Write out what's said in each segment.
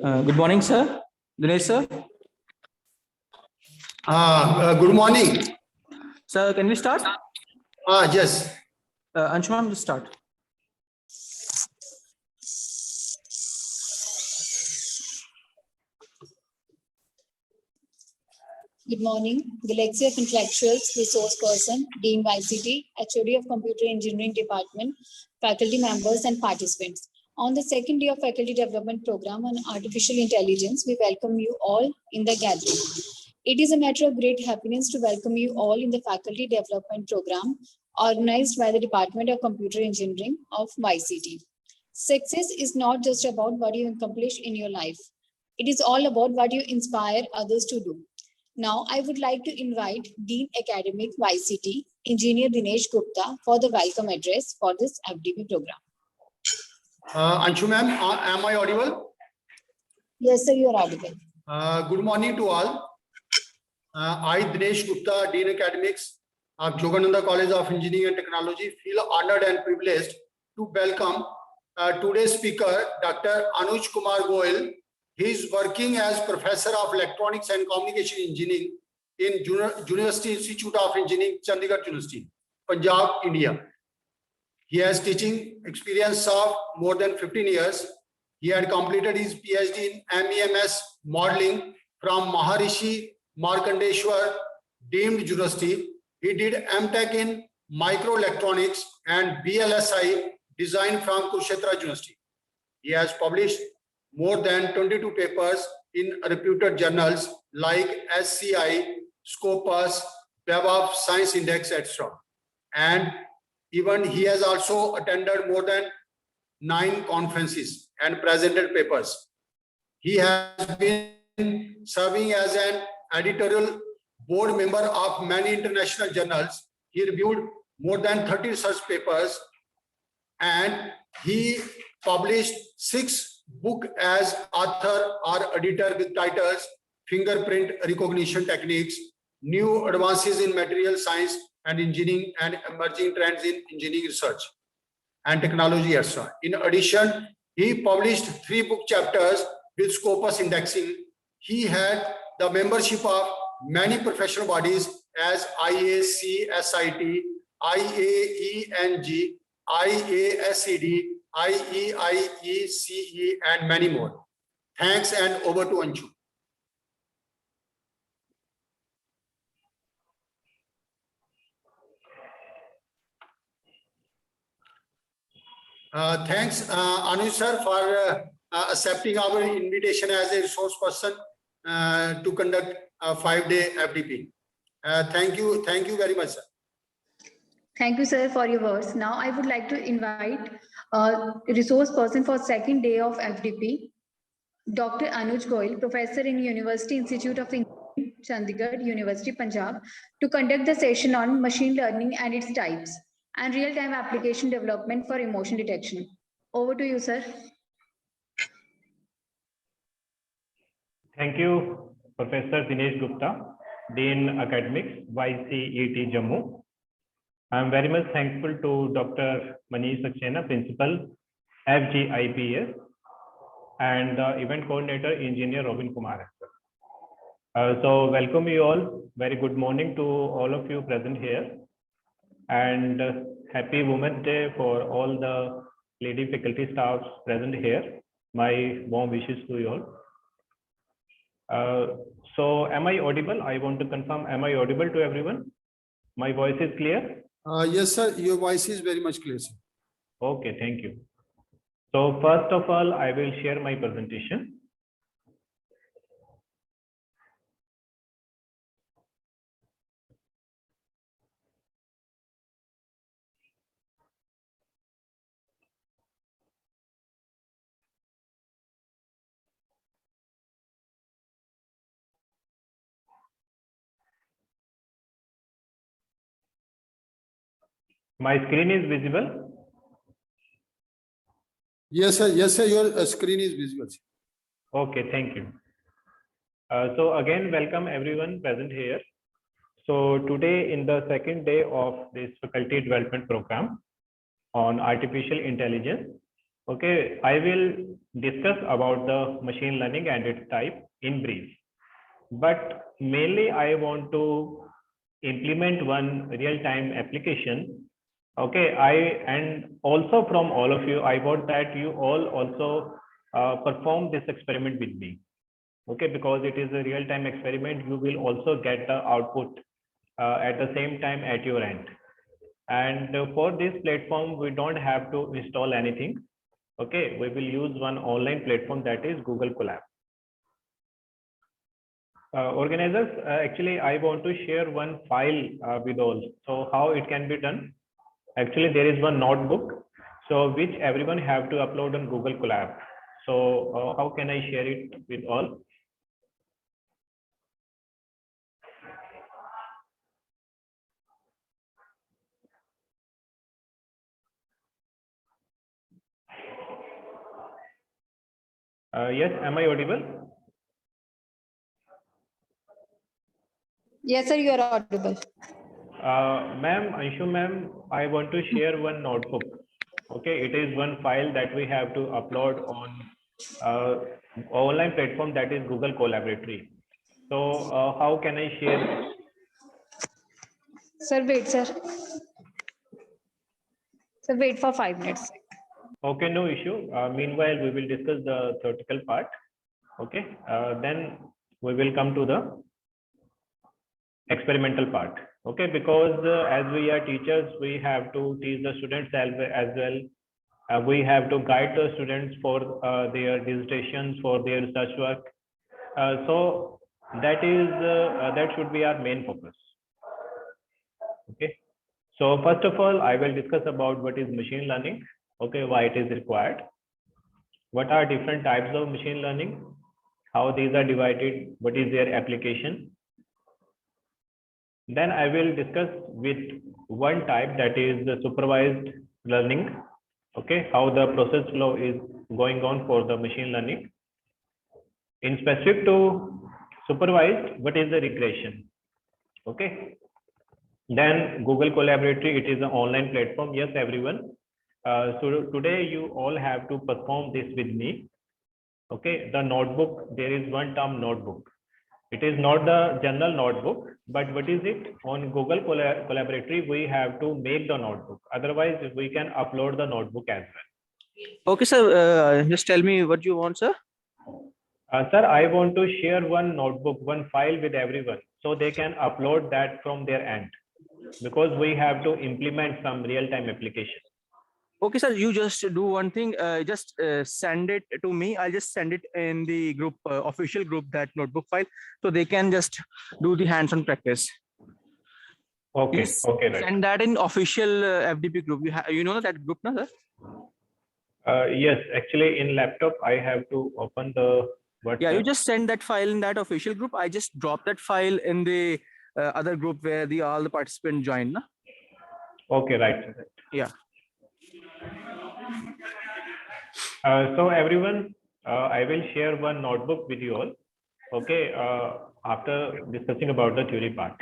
Good morning, sir. Dinesh, sir. Good morning. Sir, can we start? Yes. Anshuman, just start. Good morning. The Lecture of Intellectuals, Resource Person, Dean Ycet, HOD of Computer Engineering Department, faculty members and participants. On the second day of Faculty Development Program on Artificial Intelligence, we welcome you all in the gathering. It is a matter of great happiness to welcome you all in the Faculty Development Program organized by the Department of Computer Engineering of Ycet. Success is not just about what you accomplish in your life. It is all about what you inspire others to do. Now, I would like to invite Dean Academic Ycet, Engineer Dinesh Gupta, for the welcome address for this FDP program. Anshu ma'am, am I audible? Yes, sir, you are audible. Good morning to all. I, Dinesh Gupta, Dean Academics of Yogananda College of Engineering and Technology, feel honored and privileged to welcome today's speaker, Dr. Anuj Kumar Goel. He is working as Professor of Electronics and Communication Engineering in University Institute of Engineering, CHANDIGARH University, Punjab, India. He has teaching experience of more than 15 years. He had completed his PhD in MEMS modeling from Maharishi Markandeshwar Deemed University. He did MTech in Microelectronics and BLSI design from Kurukshetra University. He has published more than 22 papers in reputed journals like SCI, Scopus, Web of Science Index, etc. And even he has also attended more than 9 conferences and presented papers. He has been serving as an editorial board member of many international journals. He reviewed more than 30 research papers and he published 6 books as author or editor with titles Fingerprint Recognition Techniques, New Advances in Material Science and Engineering and Emerging Trends in Engineering Research and Technology, etc. In addition, he published 3 book chapters with Scopus indexing. He had the membership of many professional bodies as IACSIT, IAENG, IASED, IEIECE, and many more. Thanks, and over to Anshu. Thanks, Anuj sir, for accepting our invitation as a resource person to conduct a 5-day FDP. Thank you very much, sir. Thank you, sir, for your words. Now, I would like to invite a resource person for second day of FDP, Dr. Anuj Goel, Professor in University Institute of Engineering, Chandigarh, University, Punjab, to conduct the session on machine learning and its types and real-time application development for emotion detection. Over to you, sir. Thank you, Professor Dinesh Gupta, Dean Academics, YCET Jammu. I am very much thankful to Dr. Manish Saxena, Principal, FGIPS, and the event coordinator, Engineer Robin Kumar. So welcome you all. Very good morning to all of you present here. And happy Women's Day for all the lady faculty staffs present here. My warm wishes to you all. So am I audible? I want to confirm, am I audible to everyone? My voice is clear? Yes, sir. Your voice is very much clear, sir. Okay, thank you. So first of all, I will share my presentation. My screen is visible? Yes, sir. Yes, sir. Your screen is visible. Okay, thank you. So again, welcome everyone present here. So today in the second day of this faculty development program on artificial intelligence, Okay, I will discuss about the machine learning and its type in brief. But mainly I want to implement one real-time application. Okay, and also from all of you, I want that you all also perform this experiment with me. Okay, because it is a real-time experiment, you will also get the output at the same time at your end. And for this platform, we don't have to install anything. Okay, we will use one online platform, that is Google Colab. Organizers, actually, I want to share one file with all. So how it can be done? Actually, there is one notebook, so which everyone have to upload on Google Colab. So how can I share it with all? Yes, am I audible? Yes, sir, you are audible. Ma'am, Anshu ma'am, I want to share one notebook. Okay, it is one file that we have to upload on online platform, that is Google Collaboratory. So how can I share it? Sir, wait, sir. Sir, wait for 5 minutes. Okay, no issue. Meanwhile, we will discuss the theoretical part. Okay, then we will come to the experimental part. Okay, because as we are teachers, we have to teach the students as well. We have to guide the students for their dissertations, for their research work. So that should be our main focus. Okay. So first of all, I will discuss about what is machine learning. Okay, why it is required. What are different types of machine learning? How these are divided? What is their application? Then I will discuss with one type, that is the supervised learning. Okay, how the process flow is going on for the machine learning. In specific to supervised, what is the regression? Okay. Then Google Collaboratory, it is an online platform. Yes, everyone. So today you all have to perform this with me. Okay, the notebook, there is one term notebook. It is not the general notebook, but what is it? On Google Collaboratory, we have to make the notebook. Otherwise, we can upload the notebook as well. Okay, sir. Just tell me what you want, sir. Sir, I want to share one notebook, one file with everyone, so they can upload that from their end, because we have to implement some real-time application. Okay, sir. You just do one thing. Just send it to me. I'll just send it in the group, official group, that notebook file, so they can just do the hands-on practice. Okay. Yes. Okay. Right. Send that in official FDP group. You know that group, no, sir? Yes, actually in laptop I have to open the WhatsApp. Yeah, you just send that file in that official group. I just drop that file in the other group where all the participants join. Na? Okay, right. Yeah. So everyone, I will share one notebook with you all. Okay, after discussing about the theory part.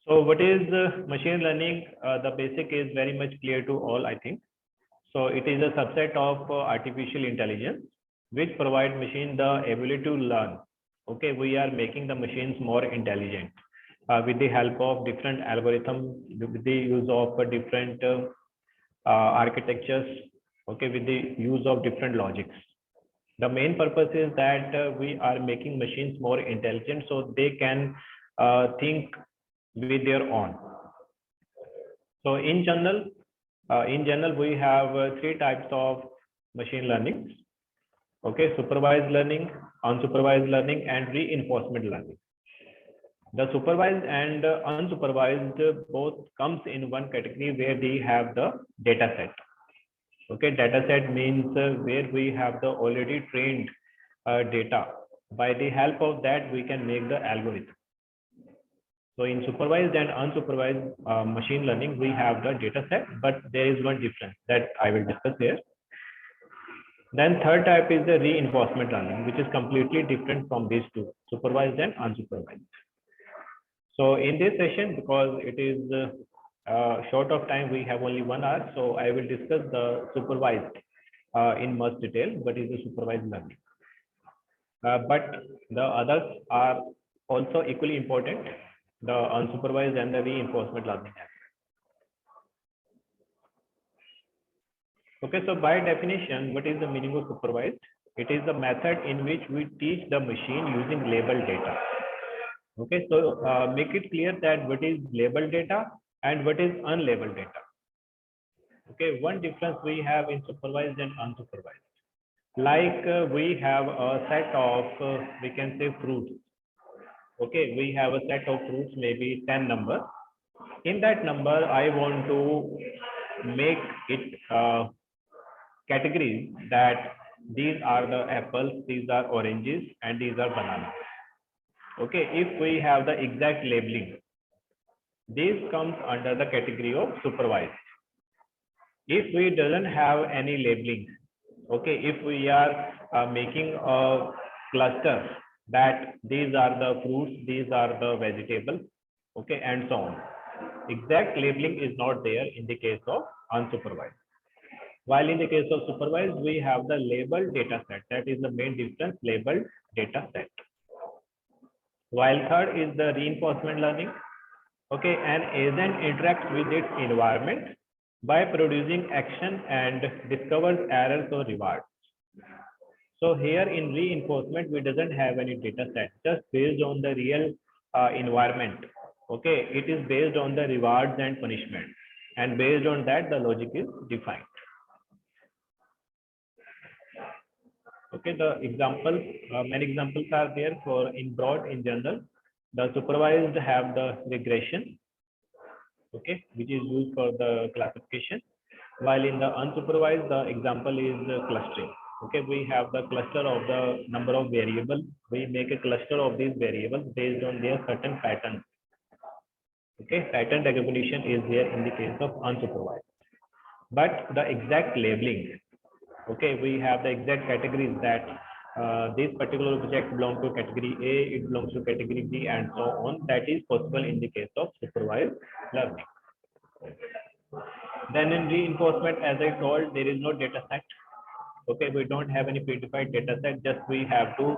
So what is machine learning? The basic is very much clear to all, I think. So it is a subset of artificial intelligence, which provide machine the ability to learn. Okay, we are making the machines more intelligent with the help of different algorithms, with the use of different architectures. Okay, with the use of different logics. The main purpose is that we are making machines more intelligent, so they can think with their own. So in general, we have three types of machine learning. Okay, supervised learning, unsupervised learning, and reinforcement learning. The supervised and unsupervised both comes in one category where they have the data set. Okay, data set means where we have the already trained data. By the help of that, we can make the algorithm. So in supervised and unsupervised machine learning, we have the data set, but there is one difference that I will discuss here. Then third type is the reinforcement learning, which is completely different from these two, supervised and unsupervised. So in this session, because it is short of time, we have only 1 hour, so I will discuss the supervised in much detail. What is the supervised learning? But the others are also equally important, the unsupervised and the reinforcement learning. Okay, so by definition, what is the meaning of supervised? It is the method in which we teach the machine using labeled data. Okay, so make it clear that what is labeled data and what is unlabeled data. Okay, one difference we have in supervised and unsupervised. Like we have a set of, we can say fruits. Okay, we have a set of fruits, maybe 10 number. In that number, I want to make it categories that these are the apples, these are oranges, and these are bananas. Okay, if we have the exact labeling, this comes under the category of supervised. If we doesn't have any labeling, okay, if we are making a cluster that these are the fruits, these are the vegetables, okay, and so on. Exact labeling is not there in the case of unsupervised. While in the case of supervised, we have the labeled data set. That is the main difference, labeled data set. While third is the reinforcement learning. Okay, an agent interacts with its environment by producing action and discovers errors or rewards. So here in reinforcement, we doesn't have any data set, just based on the real environment. Okay, it is based on the rewards and punishment, and based on that, the logic is defined. Okay, the examples, many examples are there for in broad, in general. The supervised have the regression, okay, which is used for the classification. While in the unsupervised, the example is clustering. Okay, we have the cluster of the number of variables. We make a cluster of these variables based on their certain patterns. Okay, pattern recognition is there in the case of unsupervised. But the exact labeling, okay, we have the exact categories that this particular object belongs to category A, it belongs to category B, and so on. That is possible in the case of supervised learning. Then in reinforcement, as I told, there is no data set. Okay, we don't have any predefined data set, just we have to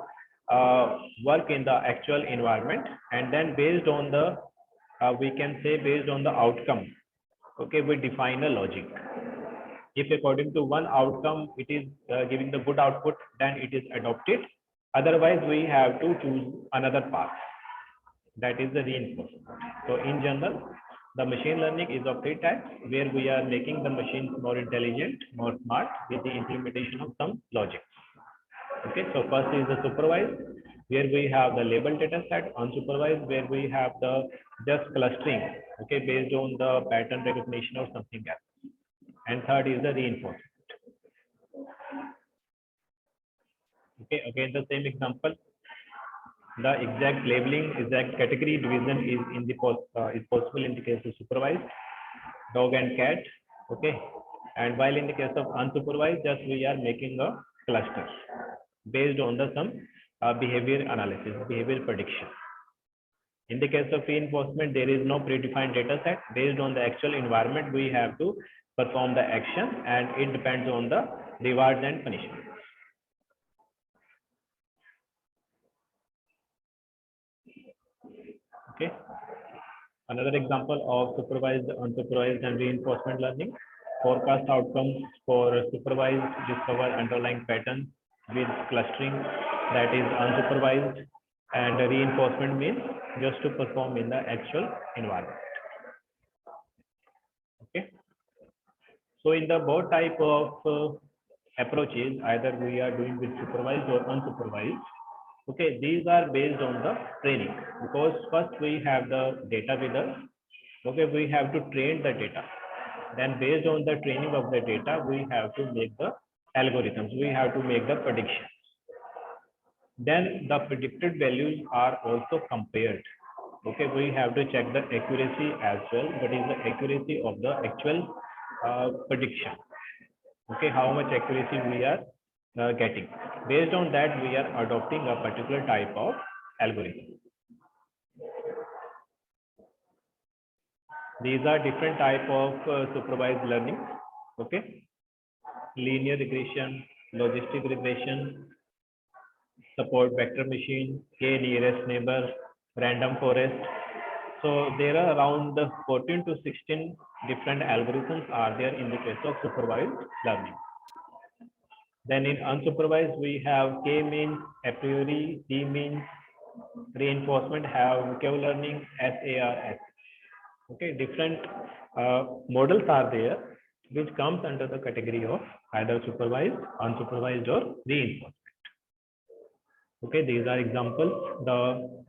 work in the actual environment, and then based on the, we can say based on the outcome, okay, we define a logic. If according to one outcome, it is giving the good output, then it is adopted. Otherwise, we have to choose another path. That is the reinforcement. So in general, the machine learning is of 3 types, where we are making the machines more intelligent, more smart with the implementation of some logic. Okay, so first is the supervised, where we have the labeled data set. Unsupervised, where we have the just clustering, okay, based on the pattern recognition or something else. And third is the reinforcement. Okay, again the same example. The exact labeling, exact category division is in the is possible in the case of supervised, dog and cat. Okay, and while in the case of unsupervised, just we are making a cluster based on the some behavior analysis, behavior prediction. In the case of reinforcement, there is no predefined data set. Based on the actual environment, we have to perform the action, and it depends on the rewards and punishment. Okay. Another example of supervised, unsupervised, and reinforcement learning. Forecast outcomes for supervised, discover underlying patterns with clustering, that is unsupervised, and reinforcement means just to perform in the actual environment. Okay. So in the both type of approaches, either we are doing with supervised or unsupervised. Okay, these are based on the training, because first we have the data with us. Okay, we have to train the data. Then based on the training of the data, we have to make the algorithms. We have to make the predictions. Then the predicted values are also compared. Okay, we have to check the accuracy as well. What is the accuracy of the actual prediction? Okay, how much accuracy we are getting. Based on that, we are adopting a particular type of algorithm. These are different type of supervised learning. Okay, linear regression, logistic regression, support vector machine, k nearest neighbor, random forest. So there are around 14 to 16 different algorithms are there in the case of supervised learning. Then in unsupervised, we have k-means, a priori, d-means, reinforcement, have k-learning, SARS. Okay, different models are there, which comes under the category of either supervised, unsupervised, or reinforcement. Okay, these are examples. The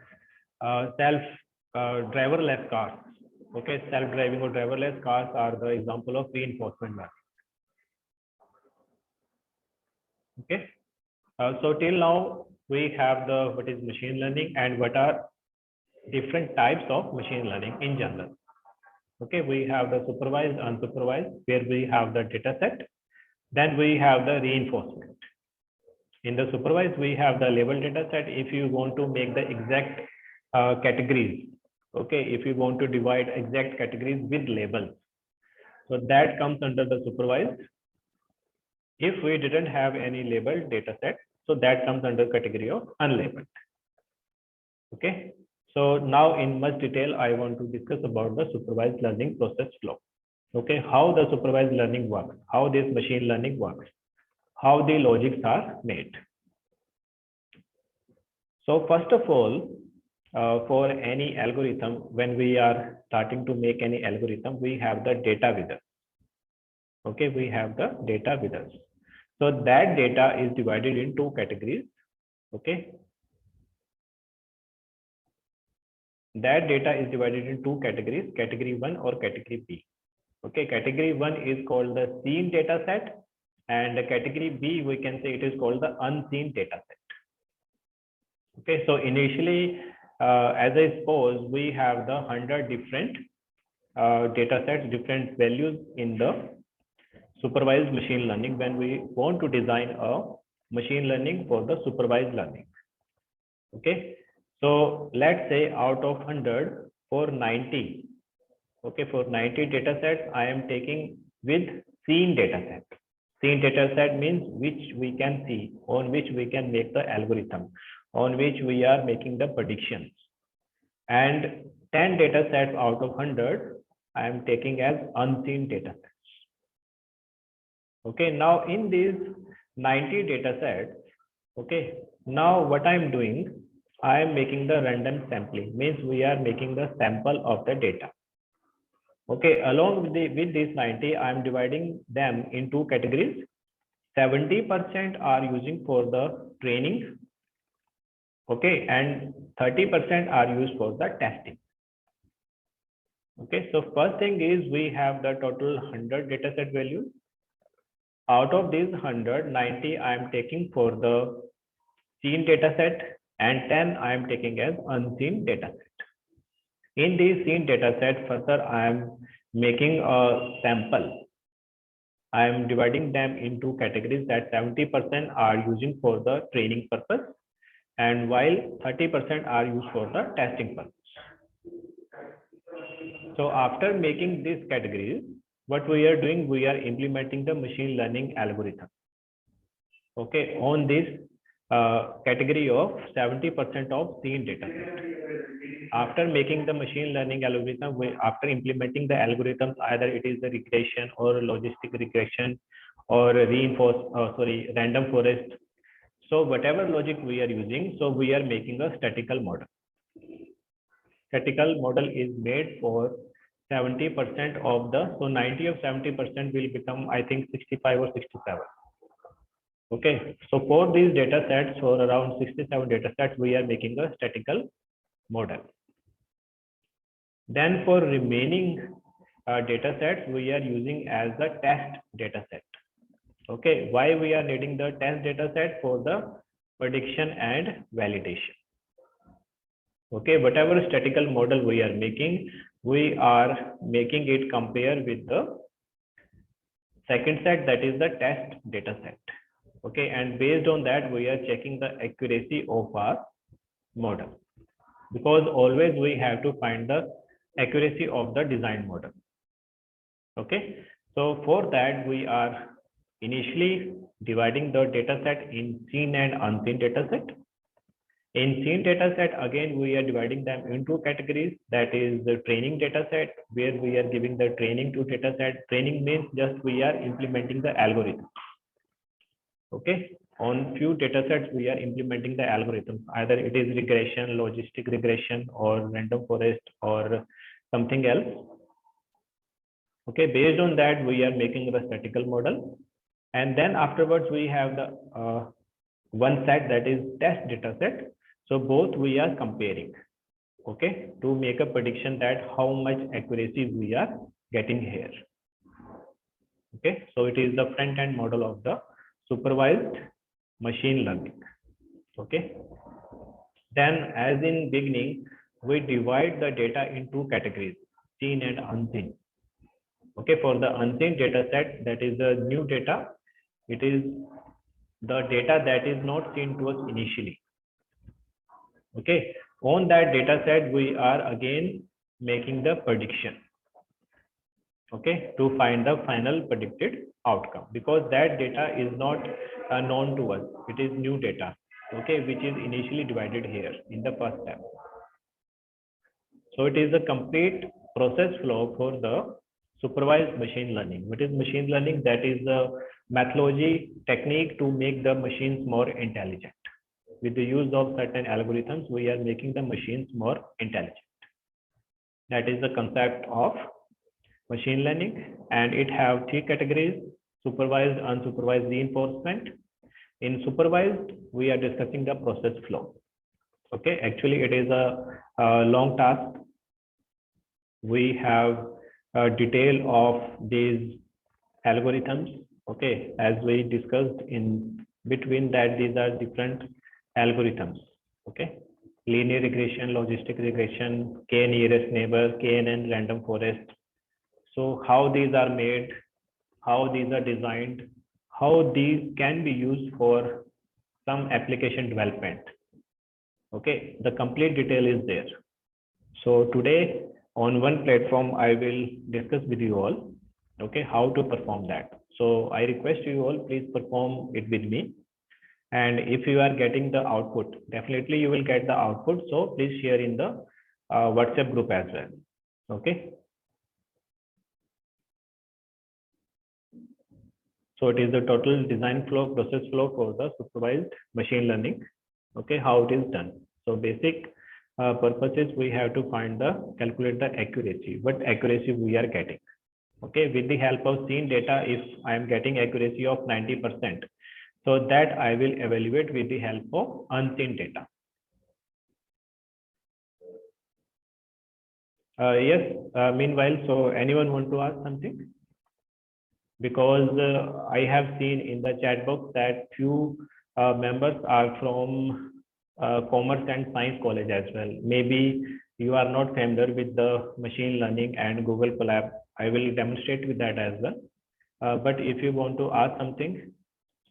self driverless cars. Okay, self-driving or driverless cars are the example of reinforcement learning. Okay, so till now we have the what is machine learning and what are different types of machine learning in general. Okay, we have the supervised, unsupervised, where we have the data set. Then we have the reinforcement. In the supervised, we have the label data set. If you want to make the exact categories, okay, if you want to divide exact categories with labels, so that comes under the supervised. If we didn't have any labeled data set, so that comes under category of unlabeled. Okay, so now in much detail, I want to discuss about the supervised learning process flow. Okay, how the supervised learning works, how this machine learning works, how the logics are made. So first of all, for any algorithm, when we are starting to make any algorithm, we have the data with us. Okay, we have the data with us. So that data is divided in two categories. Okay, that data is divided in two categories, category 1 or category B. Okay, category 1 is called the seen data set, and the category B, we can say it is called the unseen data set. Okay, so initially, as I suppose, we have the 100 different data sets, different values in the supervised machine learning when we want to design a machine learning for the supervised learning. Okay, so let's say out of 100, for 90, okay, for 90 data sets, I am taking with seen data set. Seen data set means which we can see, on which we can make the algorithm, on which we are making the predictions. And 10 data sets out of 100, I am taking as unseen data sets. Okay, now in these 90 data sets, okay, now what I am doing, I am making the random sampling, means we are making the sample of the data. Okay, along with these 90, I am dividing them in two categories. 70% are using for the training, okay, and 30% are used for the testing. Okay, so first thing is we have the total 100 data set values. Out of these 100, 90 I am taking for the seen data set and 10 I am taking as unseen data set. In these seen data set, further I am making a sample. I am dividing them into categories that 70% are using for the training purpose, and while 30% are used for the testing purpose. So after making these categories, what we are doing, we are implementing the machine learning algorithm. Okay, on this category of 70% of seen data set. After making the machine learning algorithm, after implementing the algorithms, either it is the regression or logistic regression or random forest. So whatever logic we are using, so we are making a statistical model. Statistical model is made for 70% of the, so 90 of 70% will become, I think, 65 or 67. Okay, so for these data sets, for around 67 data sets, we are making a statistical model. Then for remaining data sets, we are using as the test data set. Okay, why we are needing the test data set? For the prediction and validation. Okay, whatever statistical model we are making it compare with the second set, that is the test data set. Okay, and based on that, we are checking the accuracy of our model, because always we have to find the accuracy of the design model. Okay, so for that we are initially dividing the data set in seen and unseen data set. In seen data set, again, we are dividing them into categories. That is the training data set, where we are giving the training to data set. Training means just we are implementing the algorithm. Okay, on few data sets, we are implementing the algorithm. Either it is regression, logistic regression, or random forest, or something else. Okay, based on that, we are making the statistical model. And then afterwards, we have the one set that is test data set. So both we are comparing, okay, to make a prediction that how much accuracy we are getting here. Okay, so it is the front end model of the supervised machine learning. Okay, then as in beginning, we divide the data into categories, seen and unseen. Okay, for the unseen data set, that is the new data. It is the data that is not seen to us initially. Okay, on that data set, we are again making the prediction. Okay, to find the final predicted outcome, because that data is not known to us. It is new data, okay, which is initially divided here in the first step. So it is a complete process flow for the supervised machine learning. What is machine learning? That is the methodology technique to make the machines more intelligent. With the use of certain algorithms, we are making the machines more intelligent. That is the concept of machine learning, and it have three categories: supervised, unsupervised, reinforcement. In supervised, we are discussing the process flow. Okay, actually it is a long task. We have a detail of these algorithms. Okay, as we discussed in between that, these are different algorithms. Okay, linear regression, logistic regression, k nearest neighbor, knn, random forest. So how these are made, how these are designed, how these can be used for some application development. Okay, the complete detail is there. So today on one platform, I will discuss with you all, okay, how to perform that. So I request you all, please perform it with me. And if you are getting the output, definitely you will get the output. So please share in the WhatsApp group as well. Okay. So it is the total design flow, process flow for the supervised machine learning. Okay, how it is done. So basic purposes, we have to calculate the accuracy, what accuracy we are getting. Okay, with the help of seen data, if I am getting accuracy of 90%, so that I will evaluate with the help of unseen data. Yes, meanwhile, so anyone want to ask something? Because I have seen in the chat box that few members are from commerce and science college as well. Maybe you are not familiar with the machine learning and Google Colab. I will demonstrate with that as well. But if you want to ask something,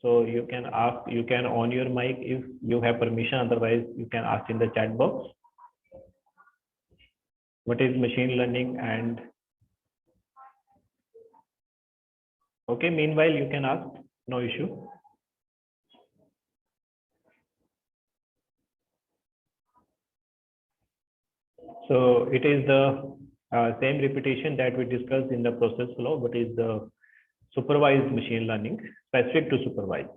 so you can ask, you can on your mic if you have permission, otherwise you can ask in the chat box. What is machine learning? And okay, meanwhile you can ask, no issue. So it is the same repetition that we discussed in the process flow, but is the supervised machine learning specific to supervised.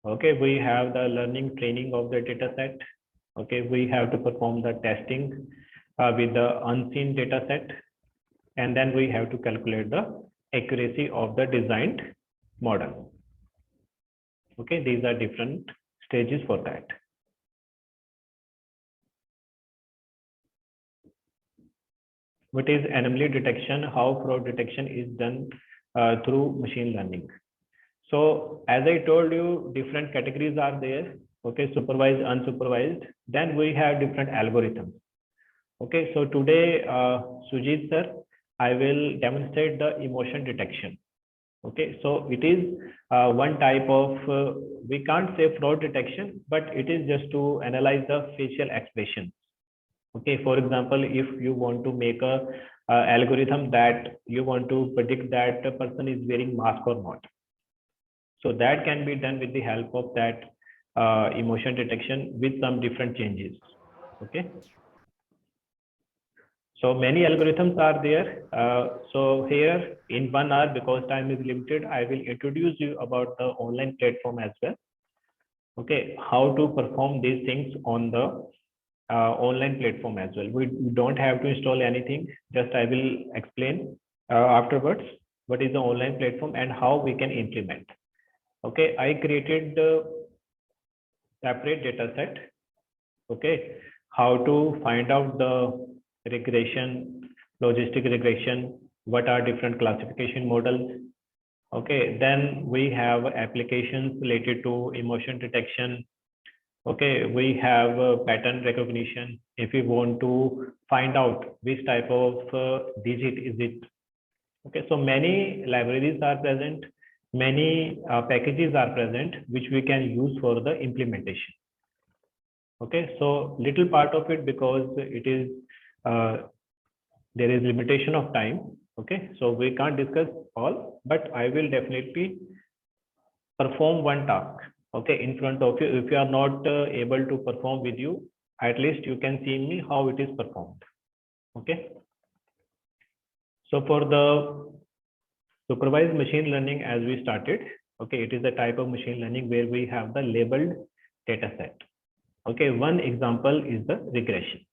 Okay, we have the learning training of the data set. Okay, we have to perform the testing with the unseen data set, and then we have to calculate the accuracy of the designed model. Okay, these are different stages for that. What is anomaly detection? How fraud detection is done through machine learning? So as I told you, different categories are there. Okay, supervised, unsupervised. Then we have different algorithms. Okay, so today, Sujit sir, I will demonstrate the emotion detection. Okay, so it is one type of, we can't say fraud detection, but it is just to analyze the facial expression. Okay, for example, if you want to make a algorithm that you want to predict that a person is wearing mask or not, so that can be done with the help of that emotion detection with some different changes. Okay, so many algorithms are there. So here in 1 hour, because time is limited, I will introduce you about the online platform as well. Okay, how to perform these things on the online platform as well. We don't have to install anything. Just I will explain afterwards what is the online platform and how we can implement. Okay, I created the separate data set. Okay, how to find out the regression, logistic regression, what are different classification models. Okay, then we have applications related to emotion detection. Okay, we have pattern recognition. If we want to find out which type of digit is it. Okay, so many libraries are present, many packages are present, which we can use for the implementation. Okay, so little part of it, because it is there is limitation of time. Okay, so we can't discuss all, but I will definitely perform one task. Okay, in front of you. If you are not able to perform with you, at least you can see me how it is performed. Okay, so for the supervised machine learning, as we started, okay, it is a type of machine learning where we have the labeled data set. Okay, one example is the regression.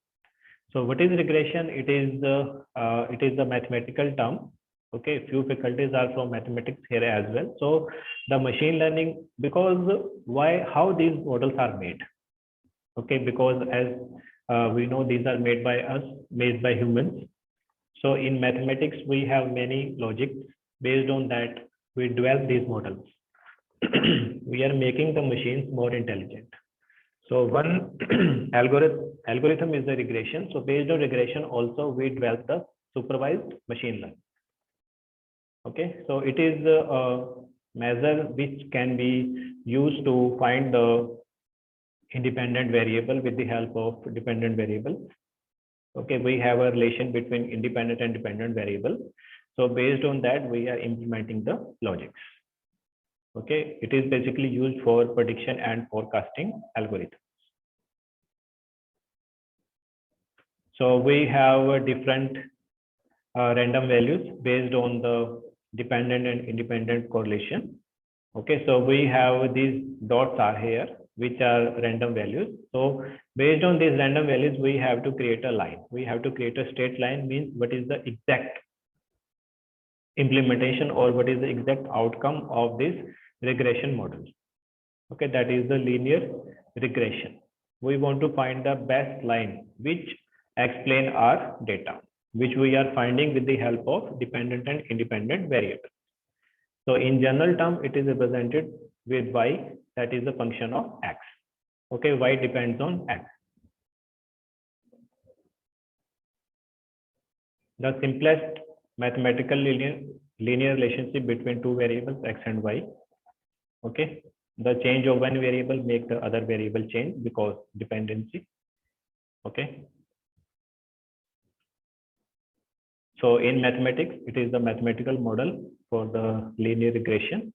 So what is regression? It is the mathematical term. Okay, few faculties are from mathematics here as well. So the machine learning, because how these models are made. Okay, because as we know, these are made by us, made by humans. So in mathematics, we have many logics. Based on that, we develop these models. We are making the machines more intelligent. So one algorithm is the regression. So based on regression, also we develop the supervised machine learning. Okay, so it is a measure which can be used to find the independent variable with the help of dependent variable. Okay, we have a relation between independent and dependent variable. So based on that, we are implementing the logics. Okay, it is basically used for prediction and forecasting algorithms. So we have different random values based on the dependent and independent correlation. Okay, so we have these dots are here, which are random values. So based on these random values, we have to create a line. We have to create a straight line, means what is the exact implementation or what is the exact outcome of this regression model. Okay, that is the linear regression. We want to find the best line which explain our data, which we are finding with the help of dependent and independent variables. So in general term, it is represented with y, that is the function of x. Okay, y depends on x. The simplest mathematical linear relationship between two variables x and y. Okay, the change of one variable make the other variable change because dependency. Okay, so in mathematics, it is the mathematical model for the linear regression.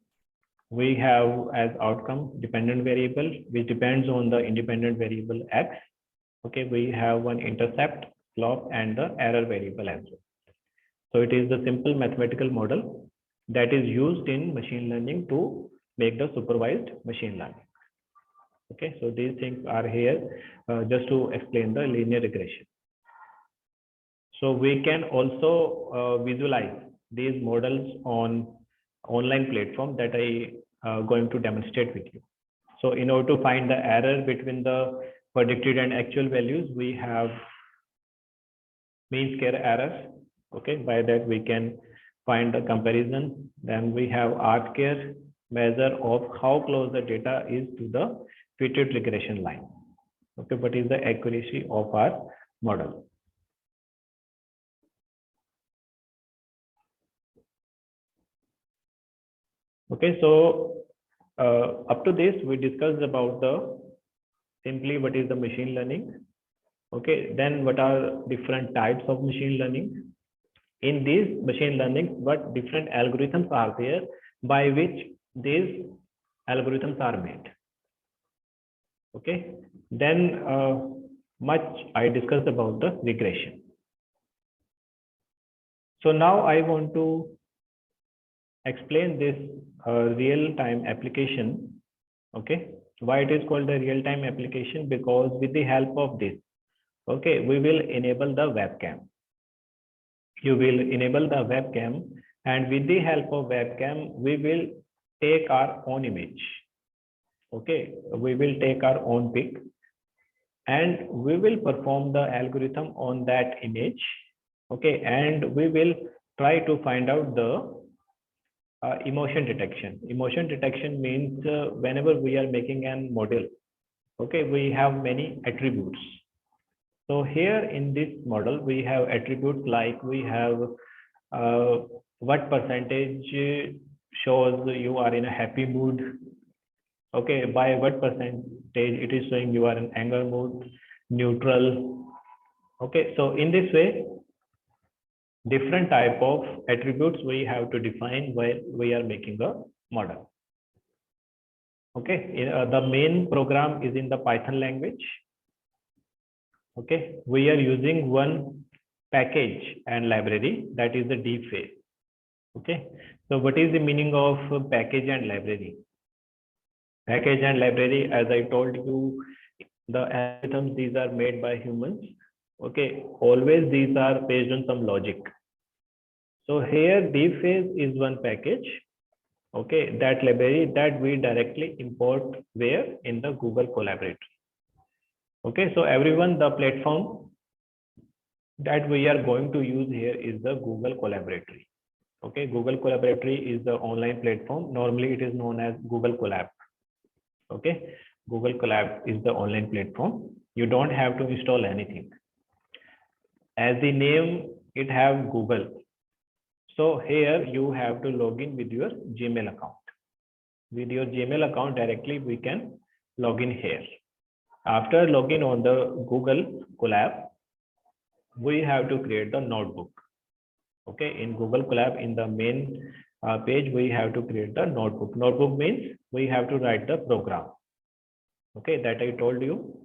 We have as outcome dependent variable which depends on the independent variable x. Okay, we have one intercept, slope, and the error variable as well. So it is the simple mathematical model that is used in machine learning to make the supervised machine learning. Okay, so these things are here just to explain the linear regression. So we can also visualize these models on online platform that I going to demonstrate with you. So in order to find the error between the predicted and actual values, we have mean square error. Okay, by that we can find the comparison. Then we have R-square, measure of how close the data is to the fitted regression line. Okay, what is the accuracy of our model? Okay, so up to this, we discussed about the simply what is the machine learning. Okay, then what are different types of machine learning? In these machine learning, what different algorithms are there by which these algorithms are made? Okay, then much I discussed about the regression. So now I want to explain this real-time application. Okay, why it is called the real-time application? Because with the help of this, okay, we will enable the webcam. You will enable the webcam, and with the help of webcam, we will take our own image. Okay, we will take our own pic, and we will perform the algorithm on that image. Okay, and we will try to find out the emotion detection. Emotion detection means whenever we are making a model, okay, we have many attributes. So here in this model, we have attributes like we have what percentage shows you are in a happy mood. Okay, by what percentage it is showing you are in anger mood, neutral. Okay, so in this way, different type of attributes we have to define while we are making a model. Okay, the main program is in the Python language. Okay, we are using one package and library, that is the DFA. Okay, so what is the meaning of package and library? Package and library, as I told you, the algorithms, these are made by humans. Okay, always these are based on some logic. So here DFA is one package. Okay, that library that we directly import where in the Google Collaboratory. Okay, so everyone, the platform that we are going to use here is the Google Collaboratory. Okay, Google Collaboratory is the online platform. Normally it is known as Google Colab. Okay, Google Colab is the online platform. You don't have to install anything. As the name, it have Google. So here you have to log in with your Gmail account. With your Gmail account directly, we can log in here. After login on the Google Colab, we have to create the notebook. Okay, in Google Colab, in the main page, we have to create the notebook. Notebook means we have to write the program. Okay, that I told you.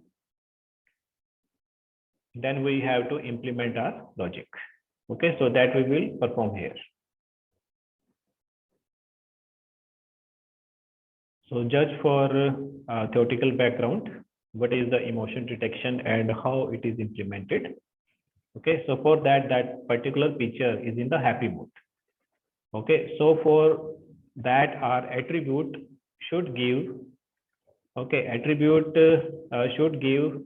Then we have to implement our logic. Okay, so that we will perform here. So just for theoretical background, what is the emotion detection and how it is implemented? Okay, so for that, that particular picture is in the happy mood. Okay, so for that, our attribute should give, okay, attribute should give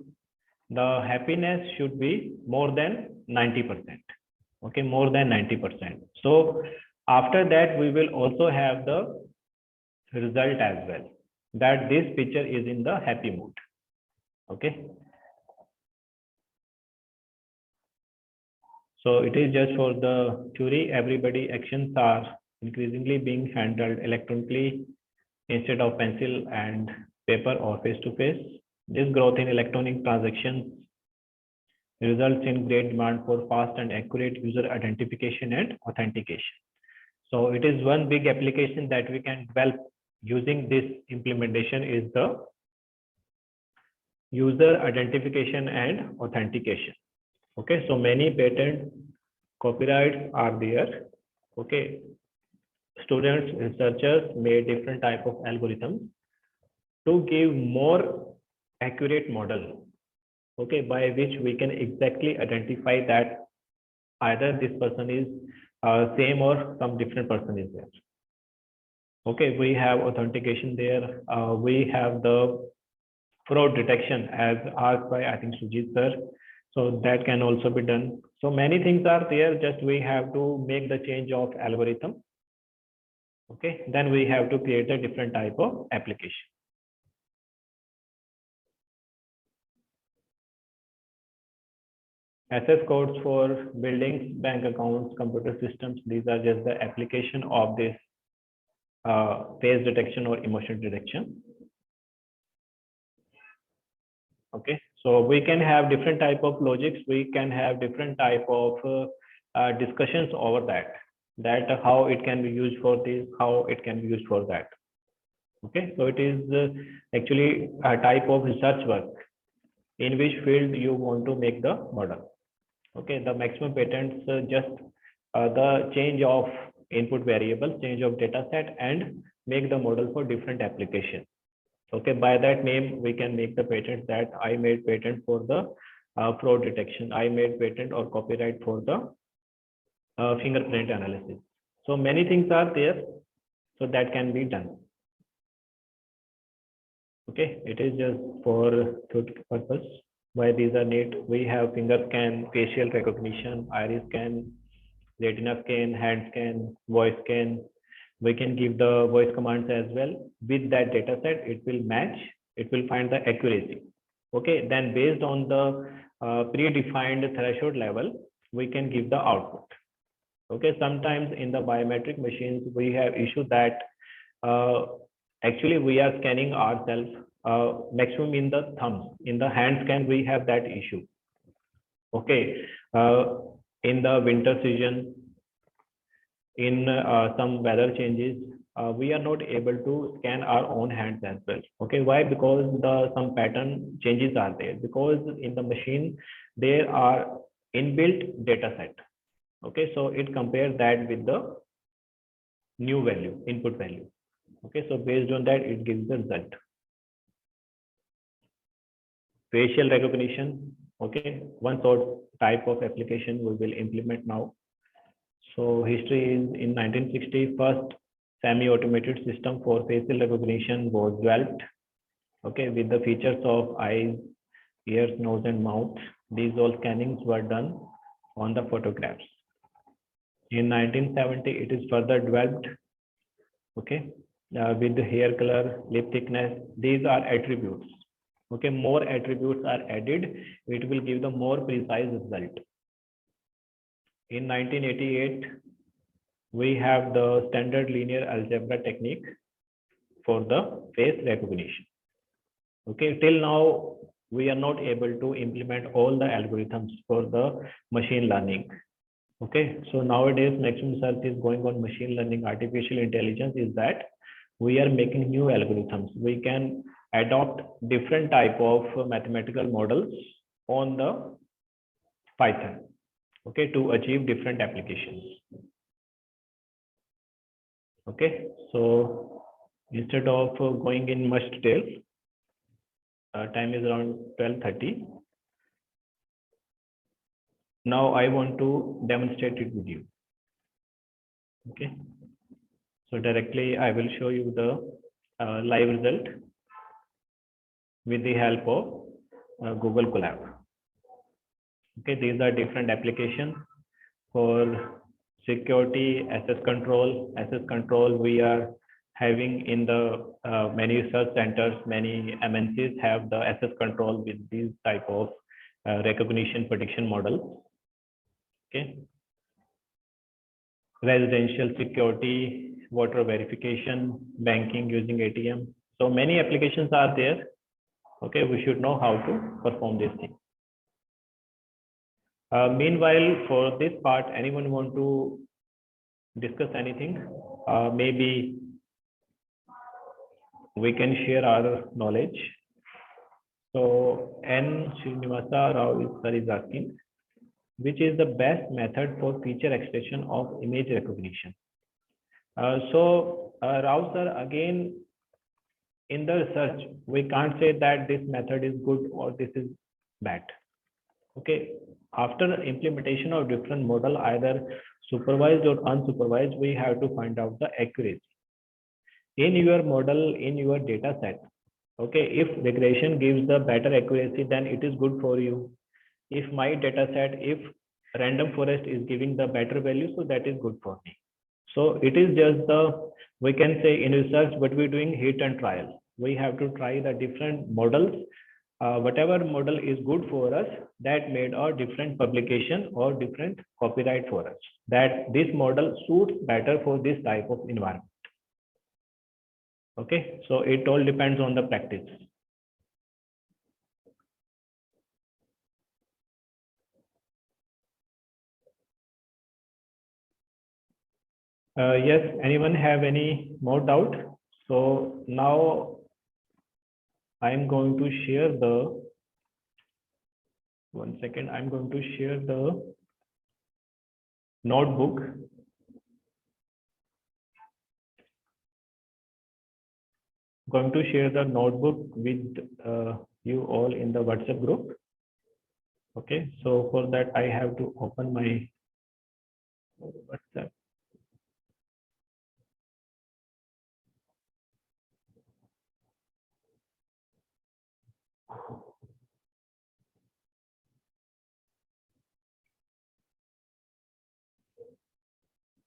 the happiness should be more than 90%. Okay, more than 90%. So after that, we will also have the result as well, that this picture is in the happy mood. Okay. So it is just for the theory. Everybody actions are increasingly being handled electronically instead of pencil and paper or face-to-face. This growth in electronic transactions results in great demand for fast and accurate user identification and authentication. So it is one big application that we can develop using this implementation is the user identification and authentication. Okay, so many patent copyrights are there. Okay, students, researchers made different type of algorithms to give more accurate model. Okay, by which we can exactly identify that either this person is same or some different person is there. Okay, we have authentication there. We have the fraud detection as asked by, I think, Sujit sir. So that can also be done. So many things are there, just we have to make the change of algorithm. Okay, then we have to create a different type of application. Access codes for buildings, bank accounts, computer systems, these are just the application of this face detection or emotion detection. Okay, So we can have different type of logics. We can have different type of discussions over that how it can be used for this, how it can be used for that. Okay, so it is actually a type of research work in which field you want to make the model. Okay, the maximum patents just the change of input variable, change of data set, and make the model for different applications. Okay, by that name we can make the patent that I made patent for the fraud detection, I made patent or copyright for the fingerprint analysis. So many things are there, so that can be done. Okay, it is just for theoretical purpose. Why these are neat? We have finger scan, facial recognition, iris scan, retina scan, hand scan, voice scan. We can give the voice commands as well. With that data set, it will match, it will find the accuracy. Okay, then based on the predefined threshold level, we can give the output. Okay, sometimes in the biometric machines, we have issue that actually we are scanning ourselves maximum in the thumbs. In the hand scan, we have that issue. Okay, in the winter season, in some weather changes, we are not able to scan our own hands as well. Okay, why? Because some pattern changes are there, because in the machine there are inbuilt data set. Okay, so it compares that with the new value, input value. Okay, so based on that, it gives the result. Facial recognition. Okay, one sort type of application we will implement now. So history is in 1960, first semi-automated system for facial recognition was developed. Okay, with the features of eyes, ears, nose, and mouth. These all scannings were done on the photographs. In 1970, it is further developed. Okay, with the hair color, lip thickness. These are attributes. Okay, more attributes are added. It will give the more precise result. In 1988, we have the standard linear algebra technique for the face recognition. Okay, till now, we are not able to implement all the algorithms for the machine learning. Okay, so nowadays, maximum research is going on machine learning, artificial intelligence is that we are making new algorithms. We can adopt different type of mathematical models on the Python. Okay, to achieve different applications. Okay, so instead of going in much detail, time is around 12:30. Now I want to demonstrate it with you. Okay, so directly I will show you the live result with the help of Google Colab. Okay, these are different applications for security, access control. Access control we are having in the many research centers, many MNCs have the access control with these type of recognition prediction models. Okay, residential security, voter verification, banking using ATM. So many applications are there. Okay, we should know how to perform this thing. Meanwhile, for this part, anyone want to discuss anything? Maybe we can share our knowledge. So N. Srinivasa Rao is asking, which is the best method for feature extraction of image recognition? Rao sir, again, in the research, we can't say that this method is good or this is bad. Okay, after implementation of different model, either supervised or unsupervised, we have to find out the accuracy in your model, in your data set. Okay, if regression gives the better accuracy, then it is good for you. If my data set, if random forest is giving the better value, so that is good for me. So it is just the, we can say in research, what we're doing, hit and trial. We have to try the different models. Whatever model is good for us, that made a different publication or different copyright for us, that this model suits better for this type of environment. Okay, so it all depends on the practice. Yes, anyone have any more doubt? So now I'm going to share the, one second, I'm going to share the notebook. Going to share the notebook with you all in the WhatsApp group. Okay, so for that I have to open my WhatsApp.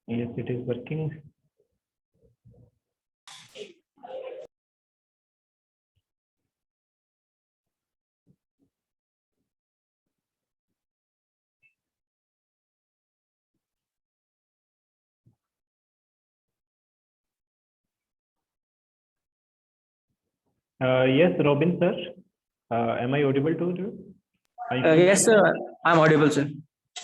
Yes, it is working. Yes, Robin sir, am I audible to you? Yes, sir. I'm audible, sir.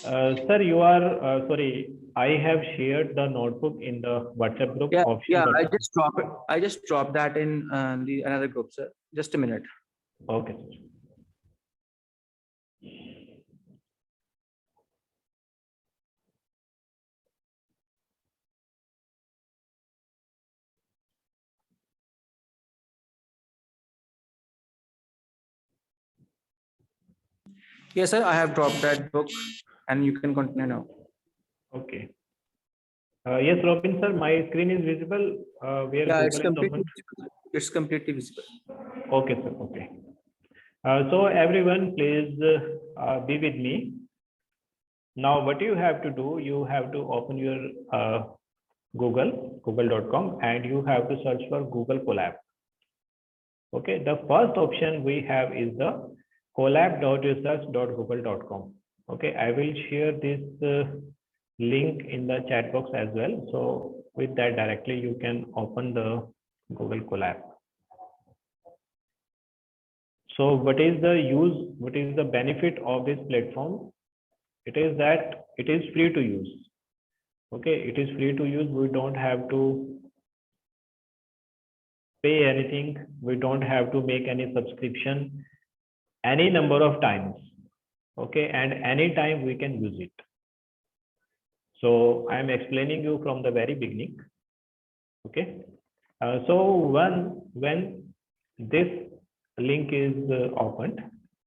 Sir, you are sorry. I have shared the notebook in the WhatsApp group. Yeah, Official yeah. I WhatsApp. just drop it. I just dropped that in the another group, sir. Just a minute. Okay, sir. Yes, sir. I have dropped that book, and you can continue now. Okay. Yes, Robin sir, my screen is visible where Yeah, Google is open. it's completely visible. Okay, sir. Okay. So everyone, please be with me. Now, what you have to do, you have to open your google.com, and you have to search for Google Colab. Okay, the first option we have is the colab.research.google.com. Okay, I will share this link in the chat box as well. So with that directly, you can open the Google Colab. So what is the use, what is the benefit of this platform? It is that it is free to use. Okay, it is free to use. We don't have to pay anything. We don't have to make any subscription any number of times. Okay, and anytime we can use it. So I'm explaining you from the very beginning. Okay, so when this link is opened,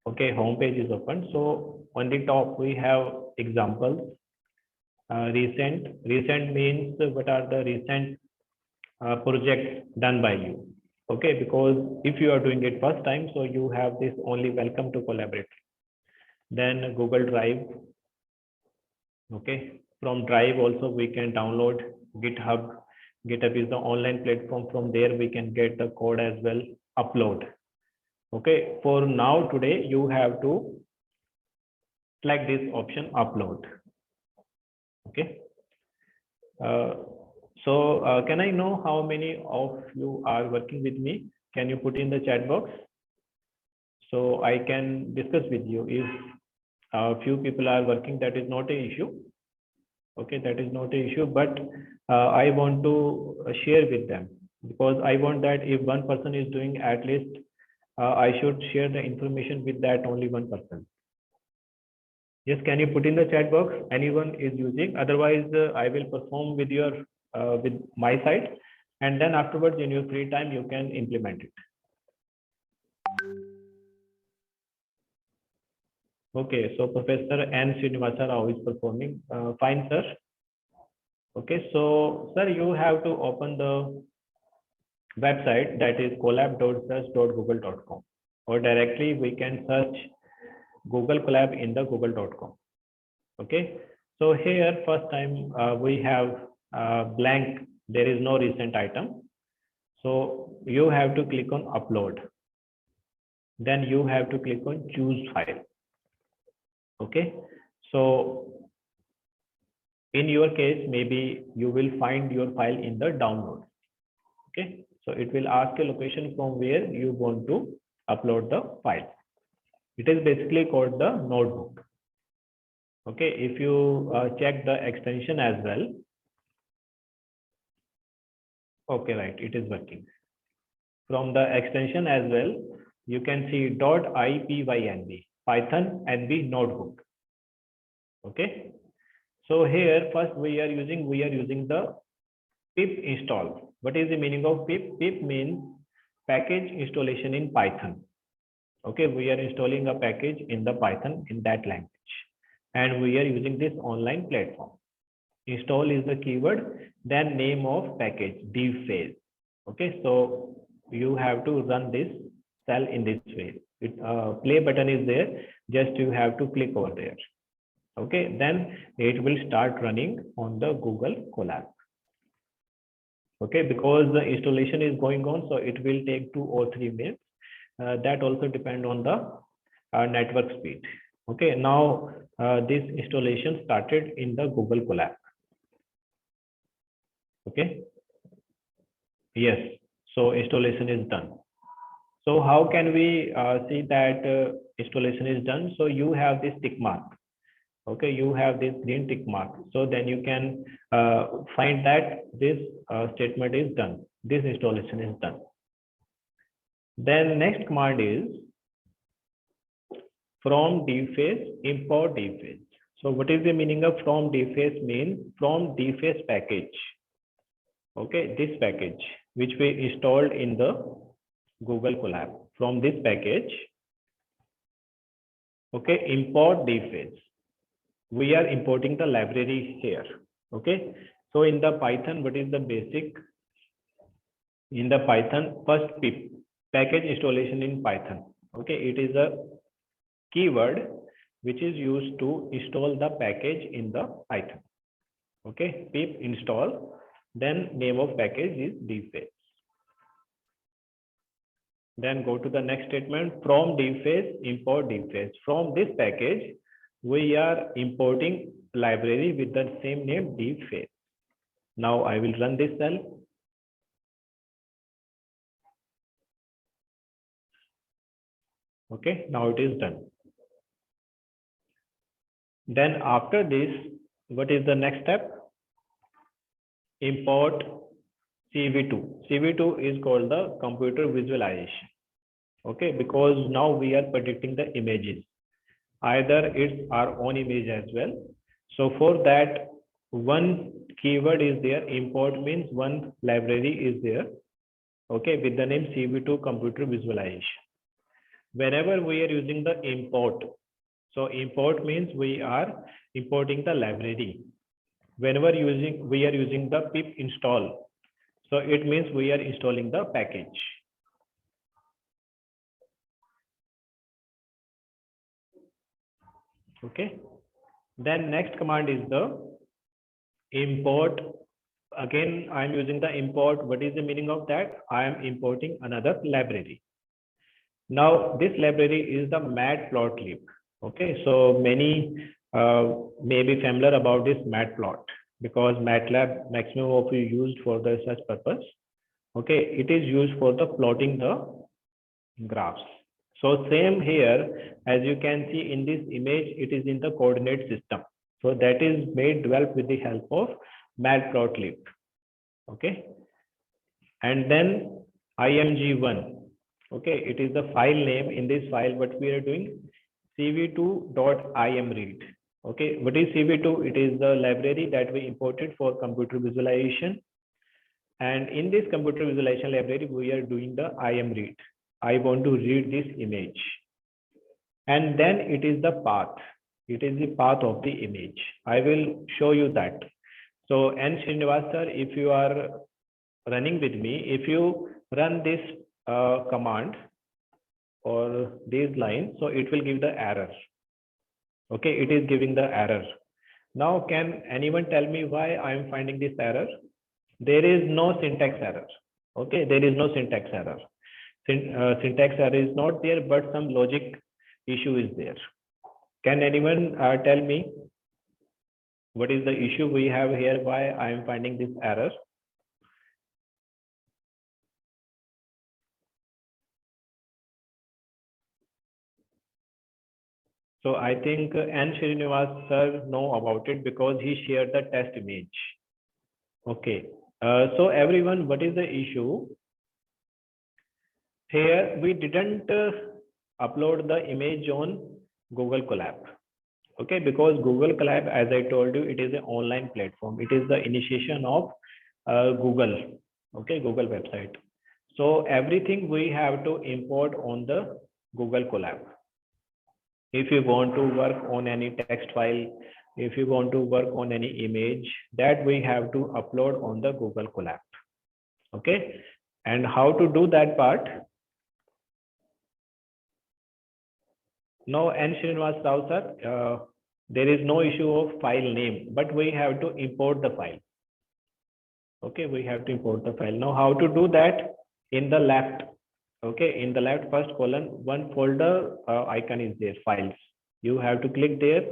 okay, home page is opened. So on the top we have examples. Recent means what are the recent projects done by you. Okay, because if you are doing it first time, so you have this only welcome to collaborate. Then Google Drive. Okay, from Drive also we can download GitHub. GitHub is the online platform. From there we can get the code as well, upload. Okay, for now today you have to select this option, upload. Okay, can I know how many of you are working with me? Can you put in the chat box so I can discuss with you? If a few people are working, that is not an issue. Okay, that is not an issue, but I want to share with them, because I want that if one person is doing, at least I should share the information with that only one person. Yes, can you put in the chat box? Anyone is using? Otherwise, I will perform with your with my side, and then afterwards in your free time you can implement it. Okay, so Professor N. Srinivasa Rao is performing. Fine, sir. Okay, so sir, you have to open the website, that is colab.search.google.com, or directly we can search Google Colab in the google.com. Okay, so here first time we have blank, there is no recent item. So you have to click on upload. Then you have to click on choose file. Okay, so in your case, maybe you will find your file in the download. Okay, so it will ask a location from where you want to upload the file. It is basically called the notebook. Okay, if you check the extension as well, Okay, right, it is working. From the extension as well, you can see .ipynb, Python NB notebook. Okay. So here first we are using the pip install. What is the meaning of pip? Pip means package installation in Python. Okay, we are installing a package in the Python in that language, and we are using this online platform. Install is the keyword, then name of package dphase. Okay, so you have to run this cell in this way. Play button is there, just you have to click over there. Okay, then it will start running on the Google Colab. Okay, because the installation is going on, so it will take 2 or 3 minutes. That also depend on the network speed. Okay, now this installation started in the Google Colab. Okay, yes, so installation is done. So how can we see that installation is done? So you have this tick mark. Okay, you have this green tick mark. So then you can find that this statement is done. This installation is done. Then next command is from dphase import dphase. So what is the meaning of from dphase? Means from dphase package. Okay, this package which we installed in the Google Colab. From this package, okay, import dphase. We are importing the library here. Okay, so in the Python, what is the basic? In the Python, first pip, package installation in Python. Okay, it is a keyword which is used to install the package in the Python. Okay, pip install, then name of package is dphase. Then go to the next statement, from dphase import dphase. From this package, we are importing library with the same name dphase. Now I will run this cell. Okay, now it is done. Then after this, what is the next step? Import CV2. CV2 is called the computer visualization. Okay, because now we are predicting the images. Either it's our own image as well. So for that, one keyword is there. Import means one library is there. Okay, with the name CV2 computer visualization. Whenever we are using the import, so import means we are importing the library. Whenever we are using the pip install, so it means we are installing the package. Okay, then next command is the import. Again, I am using the import. What is the meaning of that? I am importing another library. Now this library is the matplotlib. Okay, so many may be familiar about this matplot, because MATLAB maximum of you used for the such purpose. Okay, it is used for the plotting the graphs. So same here, as you can see in this image, it is in the coordinate system. So that is made developed with the help of matplotlib. Okay, and then img1. Okay, it is the file name. In this file, what we are doing, cv2.imread. Okay, what is cv2? It is the library that we imported for computer visualization. And in this computer visualization library, we are doing the imread. I want to read this image. And then it is the path. It is the path of the image. I will show you that. So N. Srinivas sir, if you are running with me, if you run this command or this line, so it will give the error. Okay, it is giving the error. Now, can anyone tell me why I am finding this error? There is no syntax error. Okay, there is no syntax error. Syntax error is not there, but some logic issue is there. Can anyone tell me what is the issue we have here? Why I am finding this error? So I think N. Srinivas sir know about it because he shared the test image. Okay, So everyone, what is the issue? Here we didn't upload the image on Google Colab. Okay, because Google Colab, as I told you, it is an online platform. It is the initiation of Google. Okay, Google website. So everything we have to import on the Google Colab. If you want to work on any text file, if you want to work on any image, that we have to upload on the Google Colab. Okay, and how to do that part? No, N. Srinivas Rao sir, there is no issue of file name, but we have to import the file. Okay, we have to import the file. Now, how to do that? In the left, okay, in the left first column, one folder icon is there, files. You have to click there.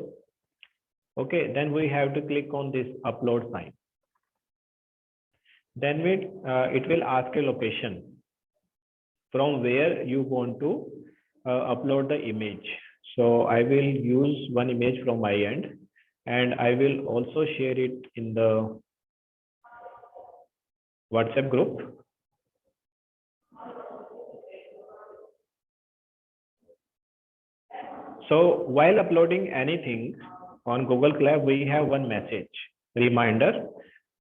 Okay, then we have to click on this upload sign. Then it will ask a location from where you want to upload the image. So I will use one image from my end, and I will also share it in the WhatsApp group. So while uploading anything on Google Colab, we have one message reminder: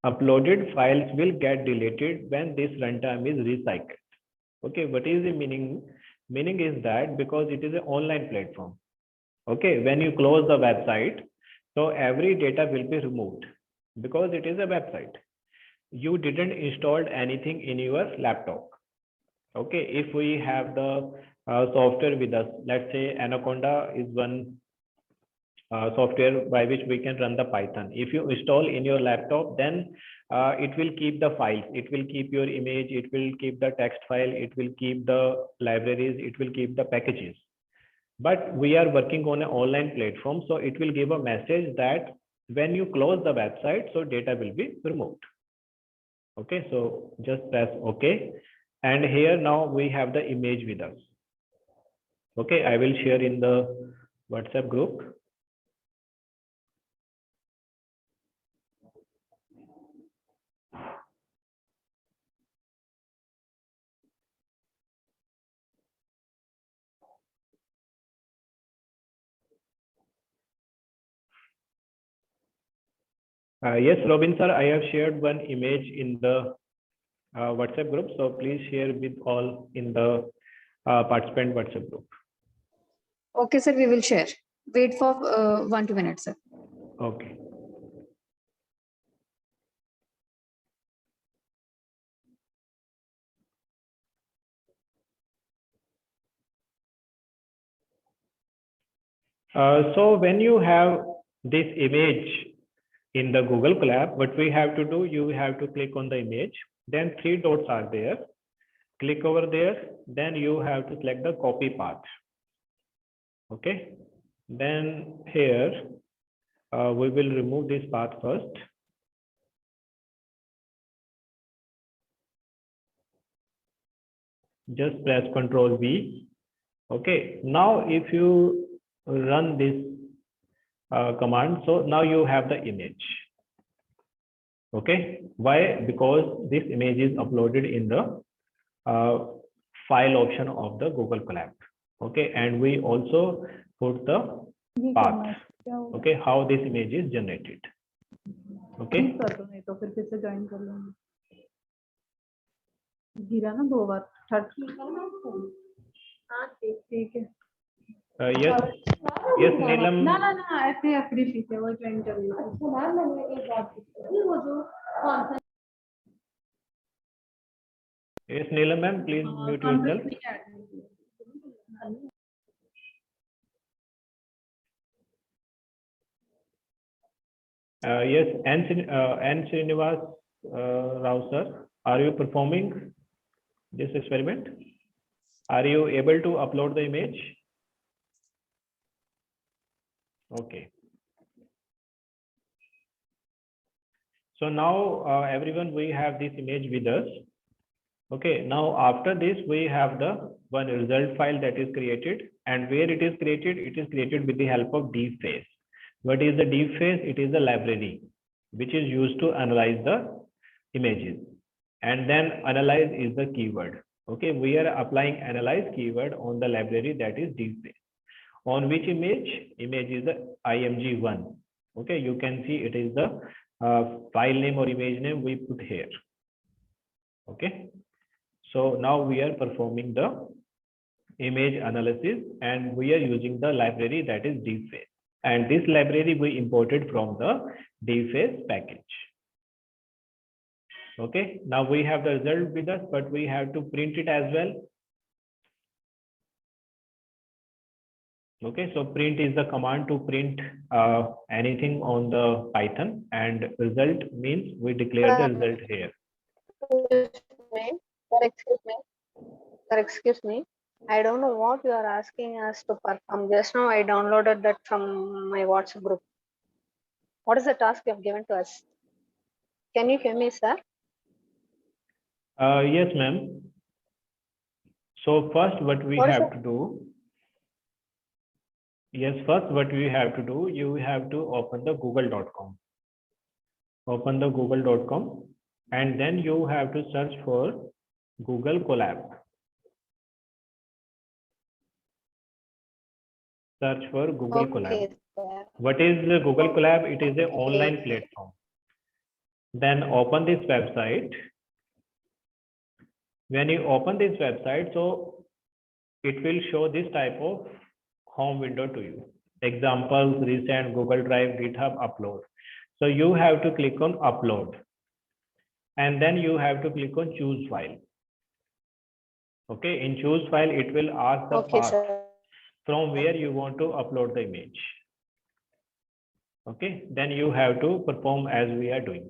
uploaded files will get deleted when this runtime is recycled. Okay, what is the meaning? Meaning is that because it is an online platform. Okay, when you close the website, so every data will be removed because it is a website. You didn't install anything in your laptop. Okay, if we have the software with us, let's say Anaconda is one software by which we can run the Python. If you install in your laptop, then it will keep the files, it will keep your image, it will keep the text file, it will keep the libraries, it will keep the packages. But we are working on an online platform, so it will give a message that when you close the website, so data will be removed. Okay, so just press OK. And here now we have the image with us. Okay, I will share in the WhatsApp group. Yes, Robin sir, I have shared one image in the WhatsApp group. So please share with all in the participant WhatsApp group. Okay, sir, we will share. Wait for 1-2 minutes, sir. Okay. So when you have this image in the Google Colab, what we have to do, you have to click on the image, then 3 dots are there. Click over there, then you have to select the copy path. Okay, then here we will remove this path first. Just press Ctrl V. Okay, now if you run this command, so now you have the image. Okay, why? Because this image is uploaded in the file option of the Google Colab. Okay, and we also put the path. Okay, how this image is generated. Okay. Yes, yes, Neelam. ऐसे appreciate वो join कर लिया उसके बाद मैंने एक बात पूछी वो जो concept Yes, Neelam ma'am, please mute yourself. Yes, N. Srinivas Rao sir, are you performing this experiment? Are you able to upload the image? Okay. So now everyone, we have this image with us. Okay, now after this we have the one result file that is created, and where it is created? It is created with the help of deep-face. What is the deep-face? It is the library which is used to analyze the images, and then analyze is the keyword. Okay, we are applying analyze keyword on the library that is dface. On which image? Image is the img1. Okay, you can see it is the file name or image name we put here. Okay, so now we are performing the image analysis and we are using the library that is dface. And this library we imported from the dface package. Okay, now we have the result with us, but we have to print it as well. Okay, so print is the command to print anything on the Python, and result means we declare the result here. Excuse me. I don't know what you are asking us to perform. Just now I downloaded that from my WhatsApp group. What is the task you have given to us? Can you hear me, sir? Yes, ma'am. So first what we have to do, you have to open the google.com. Open the google.com and then you have to search for Google Colab. Search for Google Colab. Sir. What is the Google Colab? It is an online platform. Then open this website. When you open this website, so it will show this type of home window to you. Examples, recent, Google Drive, GitHub, upload. So you have to click on upload. And then you have to click on choose file. Okay, in choose file, it will ask the path from where you want to upload the image. Okay, then you have to perform as we are doing.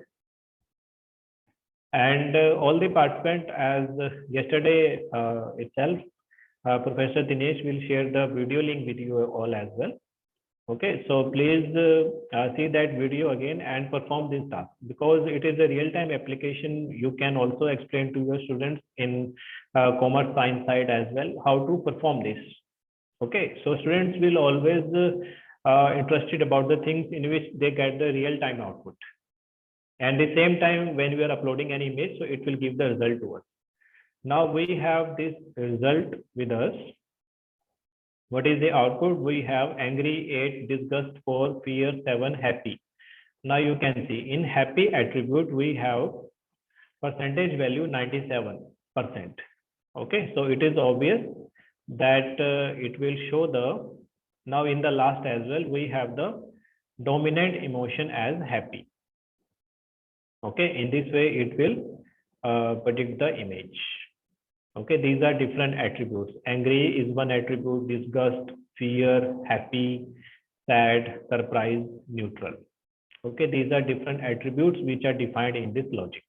And all the participants, as yesterday itself, Professor Dinesh will share the video link with you all as well. Okay, so please see that video again and perform this task, because it is a real-time application. You can also explain to your students in commerce science side as well how to perform this. Okay, so students will always interested about the things in which they get the real-time output. And at the same time, when we are uploading an image, so it will give the result to us. Now we have this result with us. What is the output? We have angry 8, disgust 4, fear 7, happy. Now you can see in happy attribute, we have percentage value 97%. Okay, so it is obvious that it will show the, now in the last as well, we have the dominant emotion as happy. Okay, in this way, it will predict the image. Okay, these are different attributes. Angry is one attribute, disgust, fear, happy, sad, surprise, neutral. Okay, these are different attributes which are defined in this logic.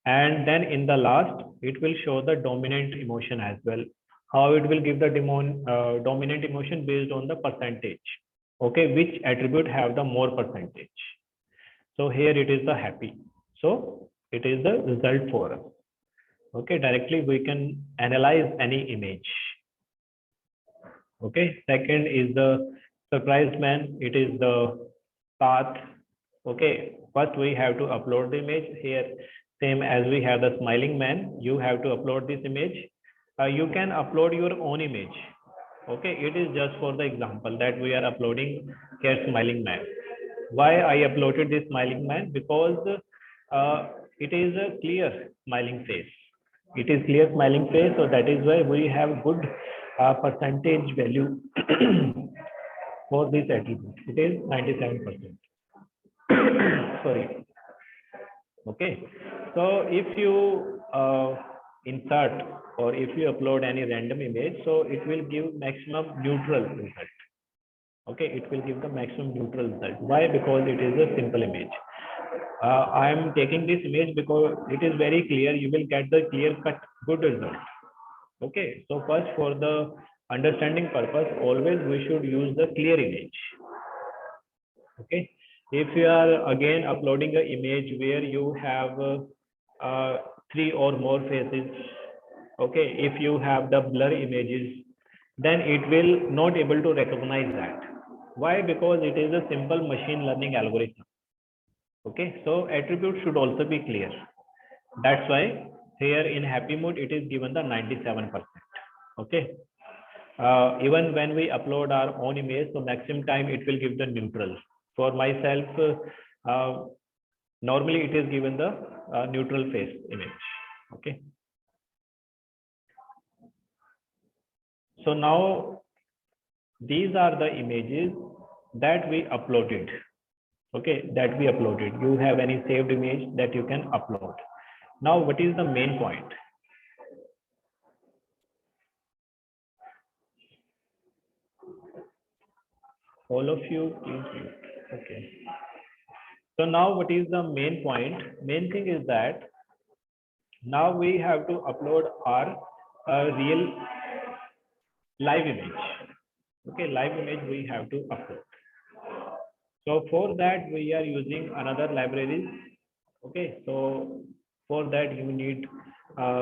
And then in the last, it will show the dominant emotion as well. How it will give the dominant emotion based on the percentage. Okay, which attribute have the more percentage. So here it is the happy. So it is the result for us. Okay, directly we can analyze any image. Okay, second is the surprised man. It is the path. Okay, first we have to upload the image here. Same as we have the smiling man, you have to upload this image. You can upload your own image. Okay, it is just for the example that we are uploading here smiling man. Why I uploaded this smiling man? Because it is a clear smiling face. It is clear smiling face, so that is why we have good percentage value for this attribute. It is 97%. Sorry. Okay, so if you insert or if you upload any random image, so it will give maximum neutral result. Okay, it will give the maximum neutral result. Why? Because it is a simple image. I am taking this image because it is very clear. You will get the clear cut good result. Okay, so first for the understanding purpose, always we should use the clear image. Okay, if you are again uploading an image where you have 3 or more faces, okay, if you have the blur images, then it will not able to recognize that. Why? Because it is a simple machine learning algorithm. Okay, so attributes should also be clear. That's why here in happy mode, it is given the 97%. Okay. Even when we upload our own image, so maximum time it will give the neutral. For myself, normally it is given the neutral face image. Okay. So now these are the images that we uploaded. Okay, that we uploaded. You have any saved image that you can upload. Now, what is the main point? All of you, please mute. Okay. So now what is the main point? Main thing is that now we have to upload our real live image. Okay, live image we have to upload. So for that we are using another library. Okay, so for that you need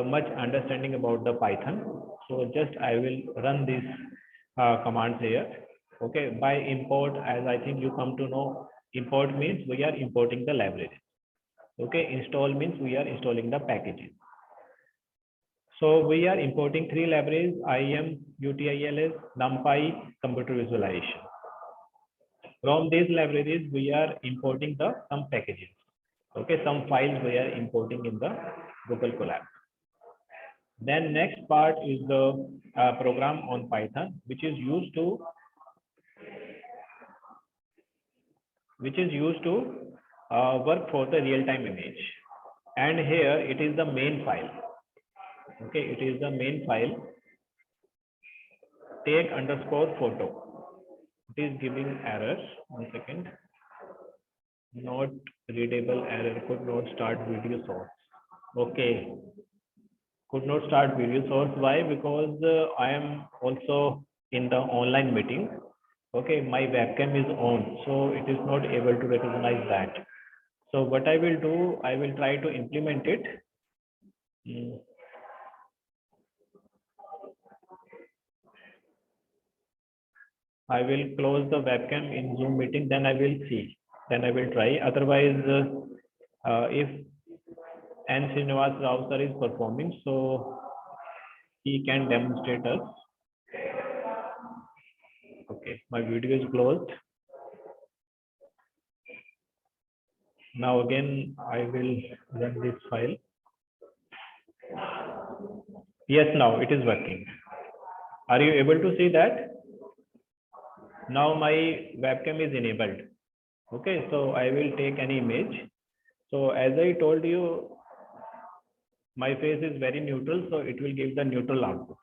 much understanding about the Python. So just I will run these commands here. Okay, by import, as I think you come to know, import means we are importing the library. Okay, install means we are installing the packages. So we are importing 3 libraries: IAM, UTILS, NumPy, computer visualization. From these libraries, we are importing some packages. Okay, some files we are importing in the Google Colab. Then next part is the program on Python, which is used to work for the real-time image. And here it is the main file. Okay, it is the main file. Take underscore photo. It is giving errors. 1 second. Not readable error. Could not start video source. Okay. Could not start video source. Why? Because I am also in the online meeting. Okay, my webcam is on, so it is not able to recognize that. So what I will do, I will try to implement it. I will close the webcam in Zoom meeting, then I will see. Then I will try. Otherwise, if N. Srinivas Rao sir is performing, so he can demonstrate us. Okay, my video is closed. Now again, I will run this file. Yes, now it is working. Are you able to see that? Now my webcam is enabled. Okay, so I will take an image. So as I told you, my face is very neutral, so it will give the neutral output.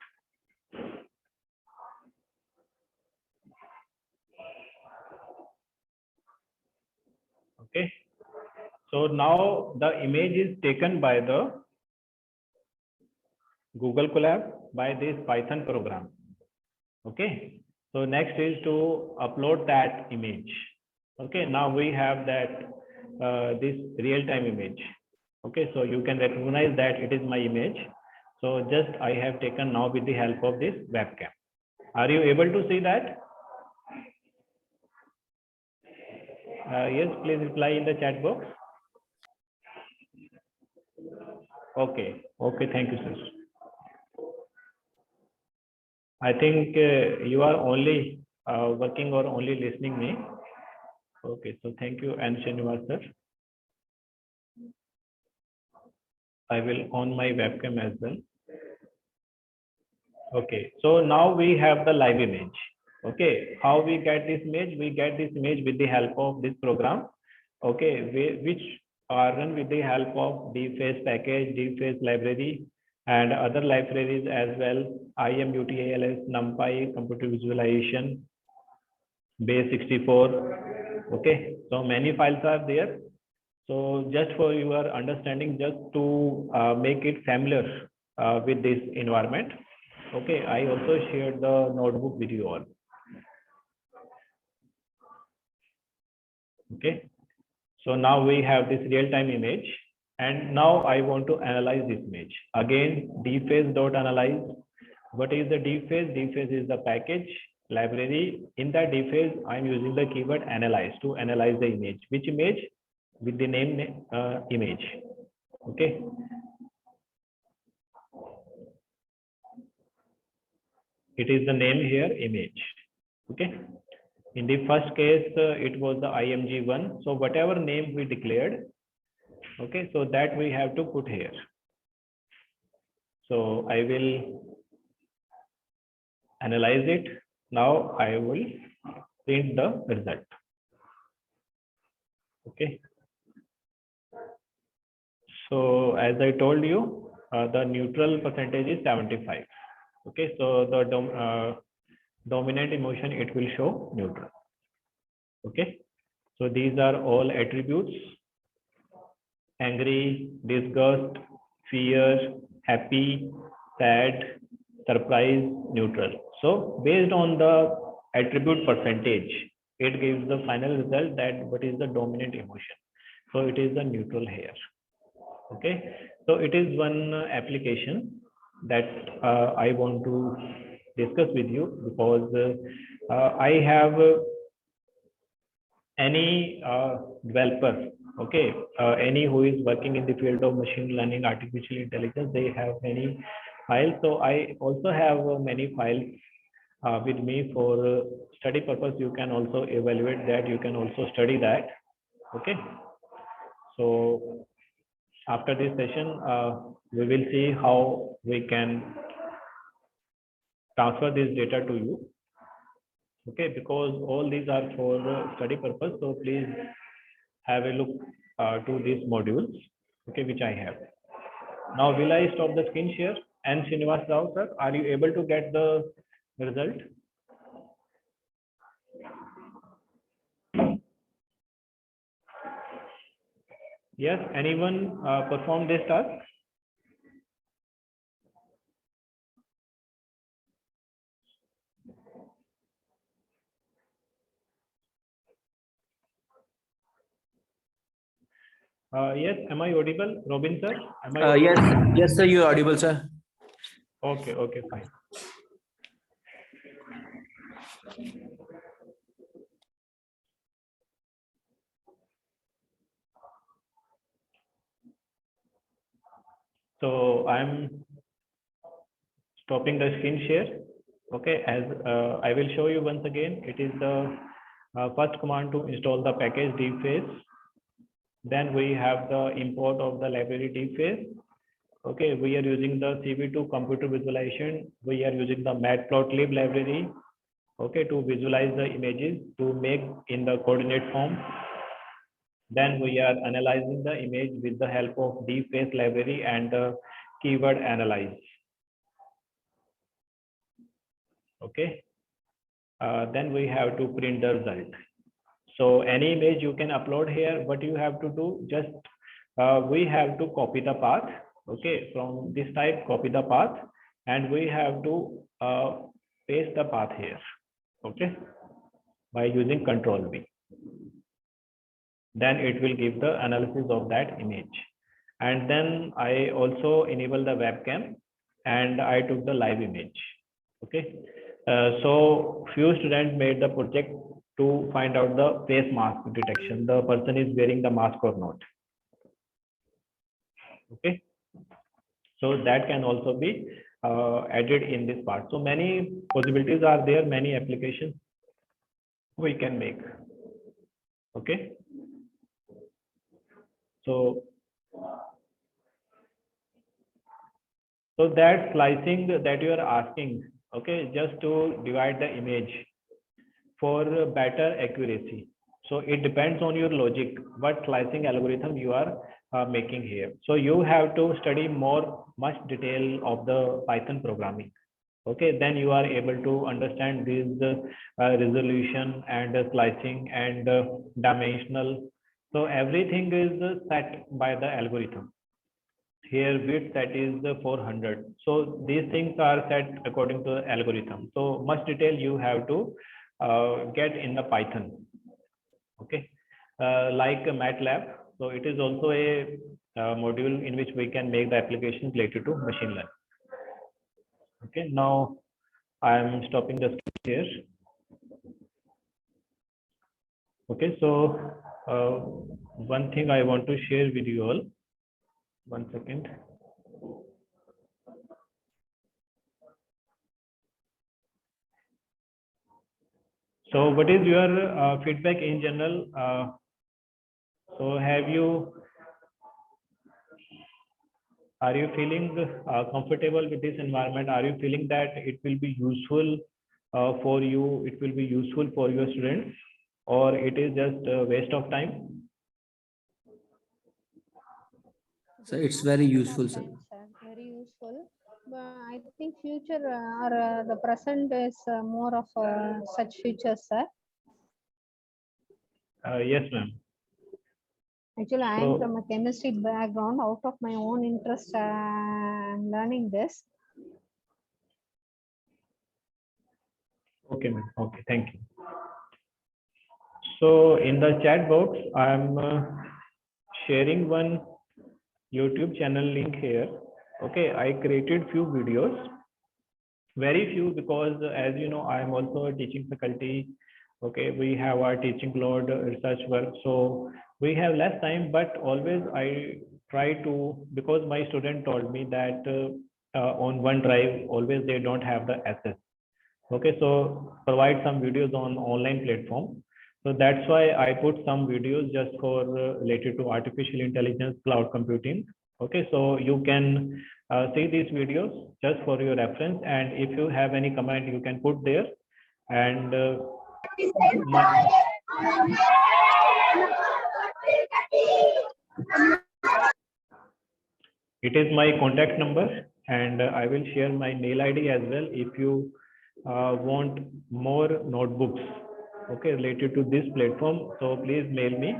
Okay, so now the image is taken by the Google Colab by this Python program. Okay, so next is to upload that image. Okay, now we have that this real-time image. Okay, so you can recognize that it is my image. So just I have taken now with the help of this webcam. Are you able to see that? Yes, please reply in the chat box. Okay, okay, thank you, sir. I think you are only working or only listening me. Okay, so thank you, N. Srinivas sir. I will on my webcam as well. Okay, so now we have the live image. Okay, how we get this image? We get this image with the help of this program. Okay, which are run with the help of DFace package, DFace library, and other libraries as well. IAM, UTILS, NumPy, computer visualization, base 64. Okay, so many files are there. So just for your understanding, just to make it familiar with this environment. Okay, I also shared the notebook video on. Okay, so now we have this real-time image, and now I want to analyze this image. Again, dface.analyze. What is the dface? Dface is the package library. In that dface, I'm using the keyword analyze to analyze the image. Which image? With the name image. Okay, it is the name here image. Okay. In the first case, it was the img1. So whatever name we declared, okay, so that we have to put here. So I will analyze it. Now I will print the result. Okay. So as I told you, the neutral percentage is 75. Okay. So the dominant emotion, it will show neutral. Okay. So these are all attributes: angry, disgust, fear, happy, sad, surprise, neutral. So based on the attribute percentage, it gives the final result that what is the dominant emotion. So it is the neutral here. Okay. So it is one application that I want to discuss with you, because I have any developer, okay, any who is working in the field of machine learning, artificial intelligence, they have many files. So I also have many files with me for study purpose. You can also evaluate that, you can also study that. Okay. So after this session, we will see how we can transfer this data to you. Okay, because all these are for study purpose. So please have a look to these modules, okay, which I have. Now, will I stop the screen share? And Srinivas Rao, sir, are you able to get the result? Yes, anyone perform this task? Yes, am I audible, Robin sir? Am I audible? Yes, sir, you're audible, sir. Okay, okay, fine. So I'm stopping the screen share. Okay, as I will show you once again, it is the first command to install the package deepface. Then we have the import of the library deepface. Okay, we are using the CV2 computer visualization. We are using the matplotlib library, okay, to visualize the images to make in the coordinate form. Then we are analyzing the image with the help of deepface library and the keyword analyze. Okay. Then we have to print the result. So any image you can upload here. What you have to do, just we have to copy the path. Okay, from this type, copy the path, and we have to paste the path here. Okay, by using Control V. Then it will give the analysis of that image. And then I also enable the webcam, and I took the live image. Okay, so few students made the project to find out the face mask detection. The person is wearing the mask or not. Okay, so that can also be added in this part. So many possibilities are there, many applications we can make. Okay, so that slicing that you are asking, okay, just to divide the image for better accuracy. So it depends on your logic, what slicing algorithm you are making here. So you have to study much detail of the Python programming. Okay, then you are able to understand this resolution and slicing and dimensional. So everything is set by the algorithm. Here width that is 400. So these things are set according to the algorithm. So much detail you have to get in the Python. Okay, like MATLAB. So it is also a module in which we can make the applications related to machine learning. Okay, now I am stopping the screen here. Okay, so one thing I want to share with you all. 1 second. So what is your feedback in general? So are you feeling comfortable with this environment? Are you feeling that it will be useful for you? It will be useful for your students, or it is just a waste of time? So it's very useful, sir. Very useful. But I think future or the present is more of such features, sir. Yes, ma'am. Actually, I am So- from a chemistry background. Out of my own interest, I'm learning this. Okay, ma'am. Okay, thank you. So in the chat box, I'm sharing one YouTube channel link here. Okay, I created few videos, very few, because as you know, I am also a teaching faculty. Okay, we have our teaching load, research work, so we have less time, but always I try to, because my student told me that on OneDrive, always they don't have the access. Okay, so provide some videos on online platform. So that's why I put some videos just for related to artificial intelligence, cloud computing. Okay, so you can see these videos just for your reference, and if you have any comment, you can put there. And it is my contact number, and I will share my mail ID as well if you want more notebooks, okay, related to this platform. So please mail me.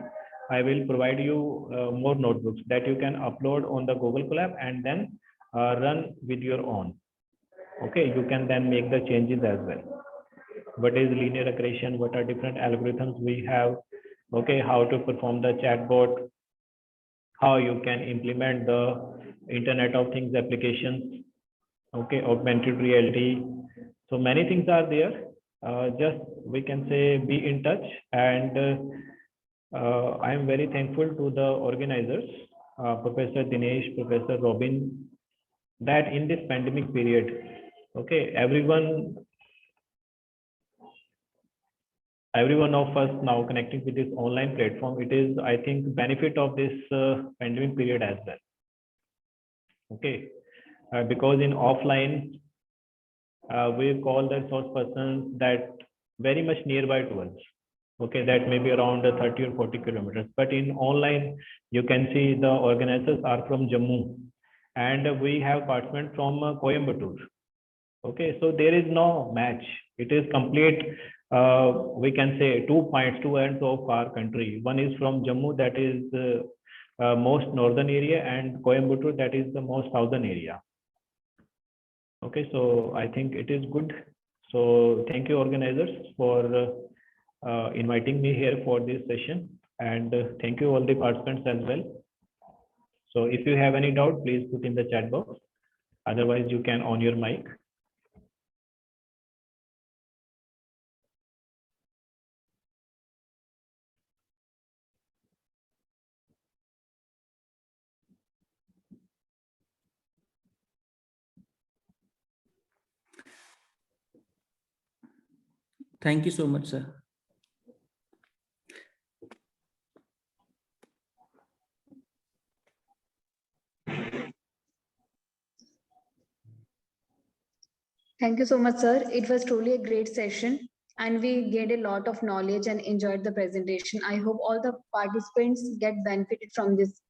I will provide you more notebooks that you can upload on the Google Colab and then run with your own. Okay, you can then make the changes as well. What is linear regression? What are different algorithms we have? Okay, how to perform the chatbot? How you can implement the Internet of Things applications? Okay, augmented reality. So many things are there. Just we can say be in touch, and I am very thankful to the organizers, Professor Dinesh, Professor Robin, that in this pandemic period, okay, everyone of us now connecting with this online platform. It is, I think, benefit of this pandemic period as well. Okay, because in offline, we call the source persons that very much nearby to us. Okay, that may be around 30 or 40 kilometers. But in online, you can see the organizers are from Jammu, and we have participants from Coimbatore. Okay, so there is no match. It is complete. We can say 2 points, 2 ends of our country. One is from Jammu, that is most northern area, and Coimbatore, that is the most southern area. Okay, so I think it is good. So thank you, organizers, for inviting me here for this session, and thank you all the participants as well. So if you have any doubt, please put in the chat box. Otherwise, you can on your mic. Thank you so much, sir. Thank you so much, sir. It was truly a great session and we gained a lot of knowledge and enjoyed the presentation. I hope all the participants get benefited from this.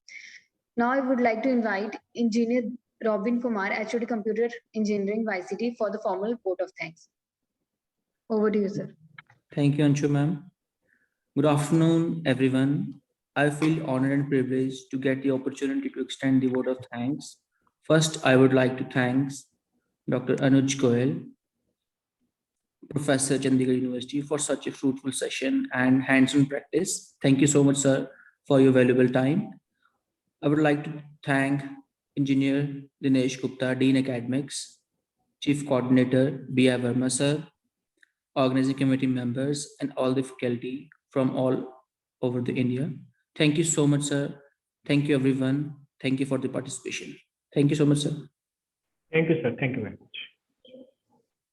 Now I would like to invite Engineer Robin Kumar, HOD Computer Engineering, Ycet, for the formal vote of thanks. Over to you, sir. Thank you, Anshu ma'am. Good afternoon, everyone. I feel honored and privileged to get the opportunity to extend the vote of thanks. First, I would like to thank Dr. Anuj Goel, Professor Chandigarh University, for such a fruitful session and hands-on practice. Thank you so much, sir, for your valuable time. I would like to thank Engineer Dinesh Gupta, Dean Academics, Chief Coordinator B.I. Verma, sir, organizing committee members, and all the faculty from all over the India. Thank you so much, sir. Thank you, everyone. Thank you for the participation. Thank you so much, sir. Thank you, sir. Thank you very much.